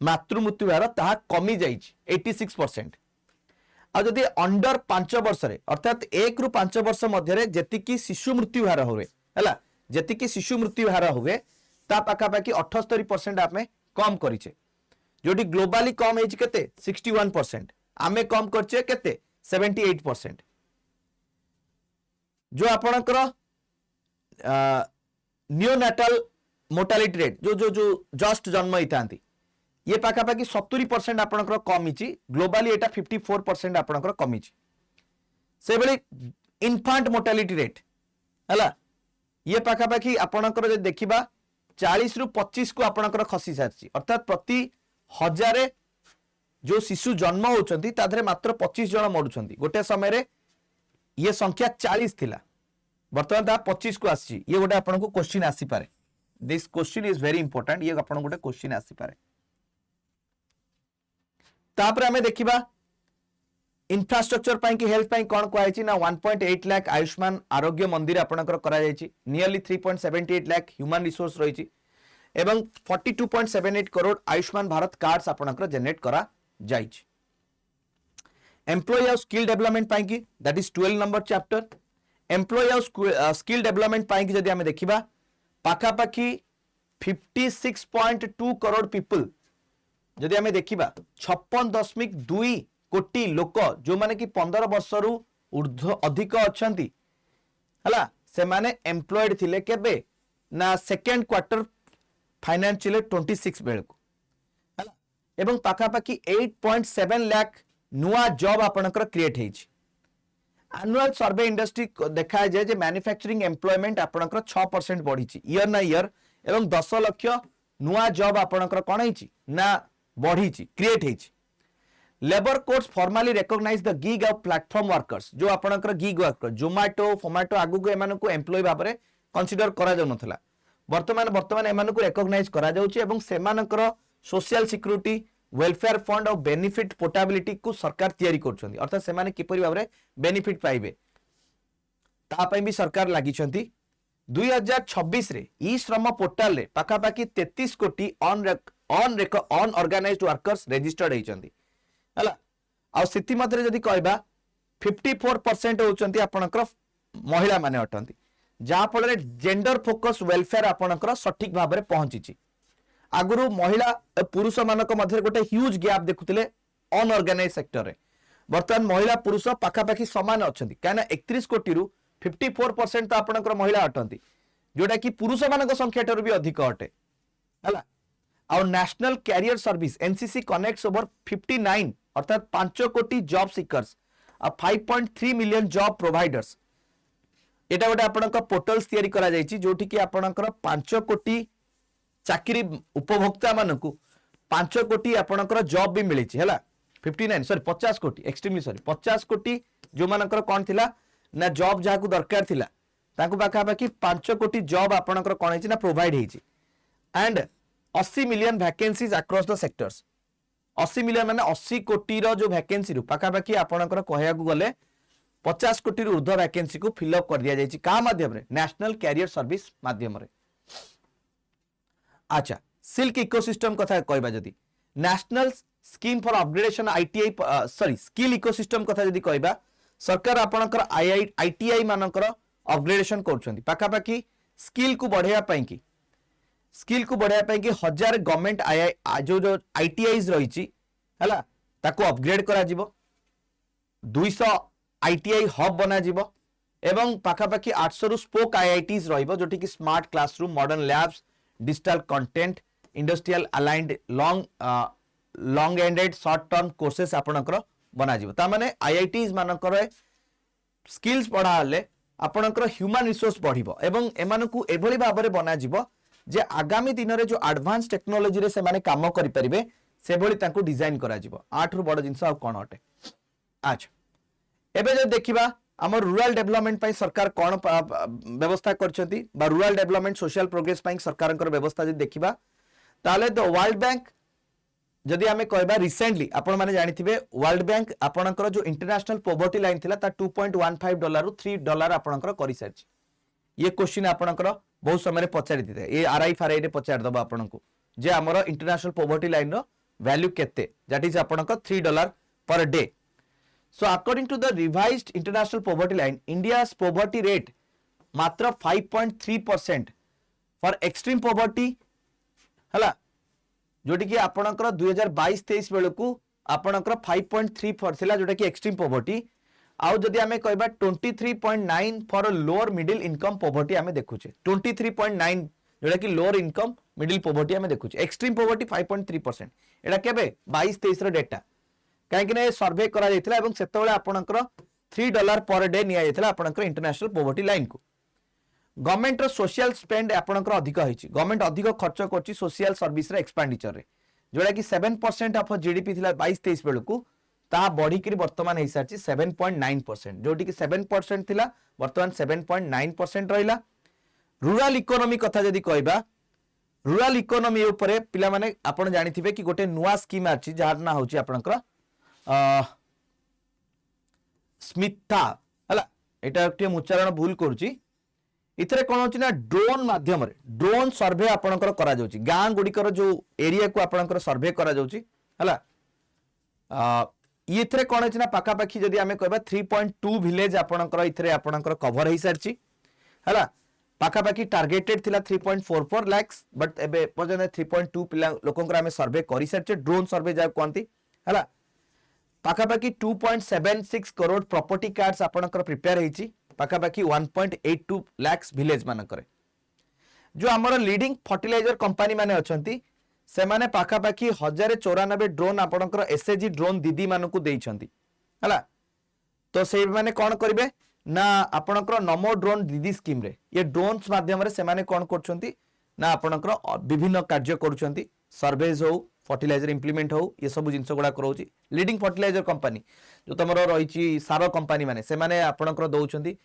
मातृ मृत्यु हार ताहा कमी जाइछि 86% आ जदि अंडर 5 वर्ष रे अर्थात 1 रु 5 वर्ष मध्य रे जेति की शिशु मृत्यु हार होवे हला जेति की शिशु मृत्यु हार हुए ता पाखा पाखी 78% आमे कम करिछे जोटी ग्लोबली कम हेछि केते 61% आमे कम करछे केते 78% जो आपणकर नियोनाटल मोर्टालिटी रेट जो जो जो जस्ट जन्म हितांती ये पाखा पाखी 70% आपणकर कमिछि ग्लोबली एटा 54% आपणकर कमिछि से बेले इन्फांट मोर्टालिटी रेट हला ये पाखा पाखी आपणकर जे देखिबा 40 रु 25 को आपणकर खसी सारछि अर्थात प्रति 1000 जो शिशु जन्म होचंती ताधरे मात्र 25 जन मरुचंती गोटे समय रे ये संख्या 40 थिला वर्तमान ता 25 को आसी ये गोटे आपन को क्वेश्चन आसी पारे this question is very important ये आपन गोटे क्वेश्चन आसी पारे तापर हमें देखिबा इंफ्रास्ट्रक्चर पाई कि हेल्थ पाई कोन को आइछि ना 1.8 लाख आयुष्मान आरोग्य मंदिर आपनकर करा जाइछि नियरली 3.78 लाख ह्यूमन रिसोर्स रहिछि एवं 42.78 करोड़ आयुष्मान भारत कार्ड्स आपनकर जनरेट करा जाइछि एम्प्लॉय और स्किल डेवलपमेंट पाई कि that is 12 number chapter employ और स्किल डेवलपमेंट पाई कि जदि हमें देखिबा पाखा पाखी 56.2 करोड़ पीपल जदि हमें देखिबा 56.2 कोटी लोक जो माने कि 15 वर्ष रु ऊर्ध्व अधिक अछंती हला से माने एम्प्लॉयड थिले केबे ना सेकंड क्वार्टर फाइनेंशियल 26 बेल को हला एवं पाखा पाखी 8.7 लाख नुआ जॉब आपनकर क्रिएट हेछि एनुअल सर्वे इंडस्ट्री देखा जाय जे मैन्युफैक्चरिंग एम्प्लॉयमेंट आपनकर 6% बढ़िछि ईयर ना ईयर एवं 10 लाख नुआ जॉब आपनकर कोन हेछि ना बढ़िछि क्रिएट हेछि labour codes formally recognise the gig of platform workers जो आपनकर गिग वर्कर जोमैटो फोमैटो आगु को एमान को एम्प्लॉय भाबरे कंसीडर करा जाउ नथला वर्तमान एमान को रिकॉग्नाइज करा जाउछि एवं सेमानकर सोशल सिक्युरिटी वेलफेयर फंड और बेनिफिट पोर्टेबिलिटी को सरकार तैयारी करछन्ती अर्थात सेमाने किपरि भाबरे बेनिफिट पाइबे ता पई भी सरकार लागि छन्ती 2026 रे ई श्रम पोर्टल रे पाखा पाखी 33 कोटी ऑन ऑर्गेनाइज्ड वर्कर्स रजिस्टर्ड हेचन्ती हला आ सिद्धि मध्य जदि कहबा 54% होचन्ती आपनकर महिला माने अटंती जा फल जेंडर फोकस वेलफेयर आपनकर सठिक भाबरे पहुंचीची आगुरु महिला पुरुष मानक मध्य गोटे ह्यूज गैप देखुतिले अनऑर्गेनाइज सेक्टर रे वर्तमान महिला पुरुष पाखा पाखी समान अछंती काना 31 कोटी रु 54% तो आपनकर महिला अटंती जोटा कि पुरुष मानक संख्या ठर भी अधिक अटे हला और national career service NCC connects over 59 अर्थात 5 कोटी जॉब सीकर्स और 5.3 मिलियन जॉब प्रोवाइडर्स एटा गोटे आपनकर पोर्टल्स तयारी करा जायछि जोठी कि आपनकर 5 कोटी चाकरी उपभोक्ता मानकु 5 कोटी आपनकर जॉब भी मिलिछि हला 59 सॉरी 50 कोटी एक्सट्रीमली सॉरी 50 कोटी जो मानकर कोन थिला ना जॉब जहाँ को दरकार थिला तांको पाखापाखि 5 कोटी जॉब आपणकर कौन है ना प्रोवाइड होती and 80 million vacancies across the sectors 80 million माने 80 कोटी रो जो वैकेंसी रु पाखापाखि आपणकर कहया गले 50 कोटी ऊर्ध्व वैकेंसी को फिलअप कर दिया जायछि का माध्यम रे नेशनल कैरियर सर्विस माध्यम रे। अच्छा सिल्क इकोसिस्टम कथा कहबा जदी national scheme for upgradation ITI sorry skill ecosystem कथा जदी कहबा सरकार आपणकर आईटीआई मानकर अपग्रेडेशन करछंती पाखापाखि स्किल को बढ़ाया पई कि 1000 गवर्नमेंट जो आईटीआईज रही हला ताको अपग्रेड करा जिवो 200 आईटीआई हब बना जिवो एवं पाखापाखि 800 रु स्पोक आईआईटीज रहिबो जोटी कि smart classroom modern labs digital content industrial aligned long ended short term courses आपणकर बना जिवो ता माने आईआईटीज मानकर स्किल्स पढाले आपणकर ह्यूमन रिसोर्स बढ़िबो एवं एमानकु एभली भाबरे बना जिवो जे आगामी दिन रे जो एडवांस टेक्नोलॉजी रे से माने काम करि परिबे से भली तांको डिजाइन करा जिवो 8 रु बड़ जिंस आ कोन हटे। अच्छा एबे जे देखिबा हमर रूरल डेवलपमेंट पई सरकार कोन व्यवस्था करछंती बा रूरल डेवलपमेंट सोशल प्रोग्रेस पई सरकारनकर व्यवस्था जे देखिबा ताले द वर्ल्ड बैंक जदि आमे कहबा रिसेंटली आपण माने जानिथिबे वर्ल्ड बैंक आपणकर जो इंटरनेशनल पॉवर्टी लाइन थिला ता $2.15 रु $3 आपणकर करि सारछि ये क्वेश्चन आपणकर बहुत समय पचारि दिते ए आरआई फारआई रे पचार दबा आपनको जे हमर इंटरनेशनल पॉवर्टी लाइन रो वैल्यू केते दैट इज आपनको $3 per day. So according to the revised international poverty line India's poverty rate मात्र 5.3% फॉर एक्सट्रीम पॉवर्टी हला जोटी कि आपणकर 2022-23 बेलू को आपणकर 5.3 थिला जोटा कि एक्सट्रीम पॉवर्टी आउ जदि आमे कहबा 23.9 for lower middle income poverty आमे देखुचे 23.9 जोटा कि लोअर इनकम मिडिल पॉवर्टी आमे देखुचे एक्सट्रीम पॉवर्टी 5.3% एटा केबे 22-23 रो डेटा काहे कि ने सर्वे करा जायतिला एवं सेतबेले आपणकर $3 पर डे निया जायतिला आपणकर इंटरनेशनल पॉवर्टी लाइन को गवर्नमेंट रो सोशल स्पेंड आपणकर अधिक होईची गवर्नमेंट अधिक खर्च करची सोशल सर्विस रे एक्सपेंडिचर रे जोटा कि 7% ऑफ जीडीपी थिला 22-23 बेलू को ता बढ़ी कि वर्तमान हिसाब से 7.9% जोटी कि 7% थिला वर्तमान 7.9% रहिला। रूरल इकोनॉमी कथा जदी कहबा रूरल इकोनॉमी ऊपर पिला माने आपण जानिथिबे कि गोटे नुवा स्कीम आछि जार ना होची आपनकर स्मिथा हला एटा एकटे उच्चारण भूल करूची इथरे कोन होची ना ड्रोन माध्यम रे ड्रोन सर्वे आपनकर करा जाउची गां गुडीकर जो एरिया को आपनकर सर्वे करा जाउची हला इथरे कोन होची ना पाखापाखि जदी आमे कहबा 3.2 विलेज आपनकर इथरे आपनकर कवर हे सारची हला पाखापाखि टार्गेटेड थिला 3.44 लाख बट एबे पर्यंत 3.2 पिला लोकंकर आमे सर्वे करि सारचे ड्रोन सर्वे जा कोंती हला पाखापाखि 2.76 करोड़ प्रॉपर्टी कार्ड्स आपनकर प्रिपेयर हेची पाखापाखि 1.82 लाख विलेज मानकर जो हमर लीडिंग फर्टिलाइजर कंपनी माने अछंती से माने पाखापाखि 1094 ड्रोन आपनकर एसएजी ड्रोन दीदी मानकु देइछंती हला तो से माने कोन करिवे ना आपनकर नमो ड्रोन दीदी स्कीम रे ये ड्रोन्स माध्यम रे से माने कोन करछंती ना आपनकर विभिन्न कार्य करूछंती सर्वेज हो फर्टिलाइजर इंप्लीमेंट हो ये सब जिंस गुडा करौची लीडिंग फर्टिलाइजर कंपनी जो तमरो रहिची सारो कंपनी माने से माने आपनकर दउछंती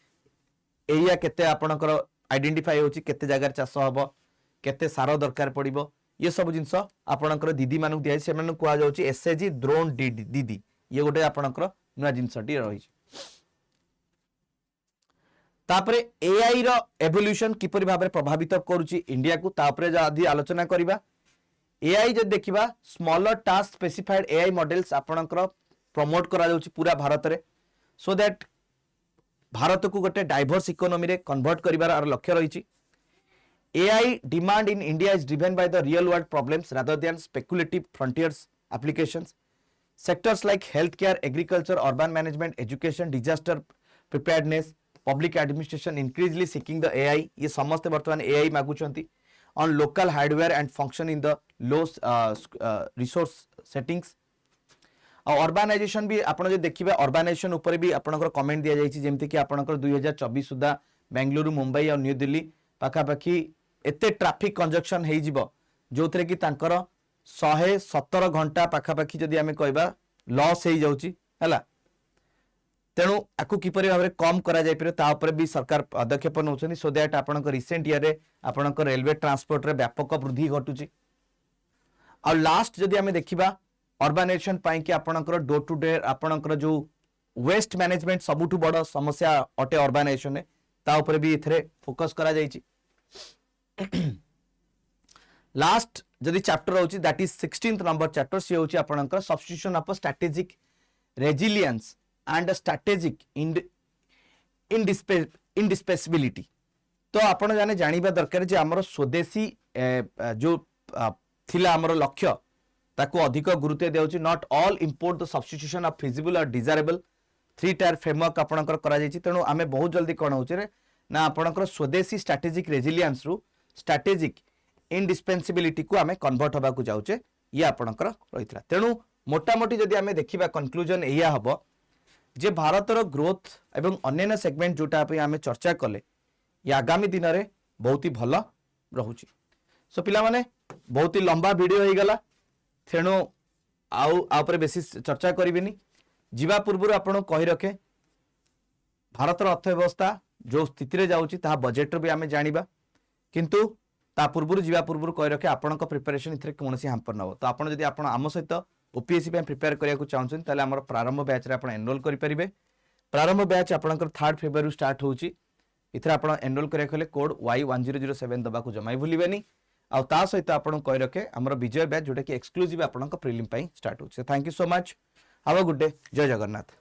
एरिया केते आपनकर आइडेंटिफाई होची केते जगह चाष हबो केते सारो दरकार पड़िबो ये सब जिंस आपनकर दीदी मानु दिया से मानु कुआ जाउची एसएजी ड्रोन दीदी ये गोटे आपनकर नुवा जिंसटी रहिची। तापरे एआई रो एवोल्यूशन किपरि भाबरे प्रभावित करूची इंडिया को तापरे जदी आलोचना करिबा एआई जे देखिबा smaller task specified AI models आपनकर प्रमोट करा जाउची पूरा भारत रे सो दैट भारत को गोटे डाइवर्स इकोनॉमी रे कन्वर्ट करिवार लक्ष्य रहिची। AI demand in India is driven by the real world problems rather than speculative frontiers applications. Sectors like healthcare, agriculture, urban management, education, disaster preparedness, public administration increasingly seeking the AI. ये समस्त वर्तमान AI मागुचंती on local hardware and function in the low resource settings. और अर्बानाइजेशन भी आपण जे देखिबे अर्बानाइजेशन ऊपर भी आपनकर कमेंट दिया जायछि जेमति कि आपनकर 2024 सुधा बेंगलुरु मुंबई और न्यू दिल्ली पाखापाखि एते ट्रैफिक कंजक्शन हे जिवो जोथरे कि तांकर 117 घंटा पाखापाखि जदि आमे कहबा लॉस हे जाउची हला तेणु आपको किपरि भाव कम करा जाय परियो ता ऊपर भी सरकार पदक्षेप नौछनी सो दैट आपनक रिसेंट ईयर रे आपनक रेलवे ट्रांसपोर्ट रे व्यापक वृद्धि घटुची। और लास्ट जदि आमे देखिबा अर्बानाइजेशन पाई कि आपनकर डोर टू डोर आपनकर जो वेस्ट मैनेजमेंट सबुठु बड़ समस्या अटे अर्बानाइजेशन ता ऊपर भी इथरे फोकस करा जायछि। लास्ट जदि चैप्टर होची that is 16th number chapter सी होची आपनकर substitution of strategic resilience and strategic indispensability. तो आपण जाने जानिबा दरकार जे हमर स्वदेशी जो थिला हमर लक्ष्य ताको अधिक गुरुत्व देउची। Not all import the substitution of feasible और डिजायरेबल 3 टायर फ्रेमवर्क आपनकर करा जायछि। तेणु आमे बहुत जल्दी कोन होची रे ना आपनकर स्वदेशी स्ट्रेटेजिक रेजिलियंस रु स्ट्रेटेजिक इंडिस्पेंसिबिलिटी को आमे कन्वर्ट होबा को जाउचे ये आपनकर रहितला। तेणु मोटा मोटी जदि आमे देखिबा कंक्लूजन एया हबो जे भारतर ग्रोथ एवं अन्य सेगमेंट जोटा पे आमे चर्चा कले ये आगामी दिन में बहुत ही भल रहुची। सो पिला माने बहुत ही लंबा वीडियो हो गला तेणु आउपर बेसी चर्चा करिवेनी। जीवा पूर्व आपण कहि रखे भारतर अर्थव्यवस्था जो स्थिति रे जाउची ता बजेट भी आमे जानिबा किंतु ता पूर्व जीवा पूर्व कहि रखे आपनक प्रिपरेशन इथरे कोनोसी हैम्पर न हो। तो आपण जदि आपण आम सहित ओपीएससी पे प्रिपेयर करिया को चाहछन ताले हमर प्रारंभ बैच रे आपण एनरोल करि परिबे। प्रारंभ बैच आपनकर 3 फेब्रुआरी स्टार्ट होउची। इथरे आपण एनरोल करिया खले कोड Y1007 दबा को जमाई भूलिबेनी। आ ता सहित आपण कहि रखे हमर विजय बैच जोटा कि एक्सक्लूसिव आपनक प्रीलिम पई स्टार्ट होउची। Thank you so much, have a good day, जय जगन्नाथ।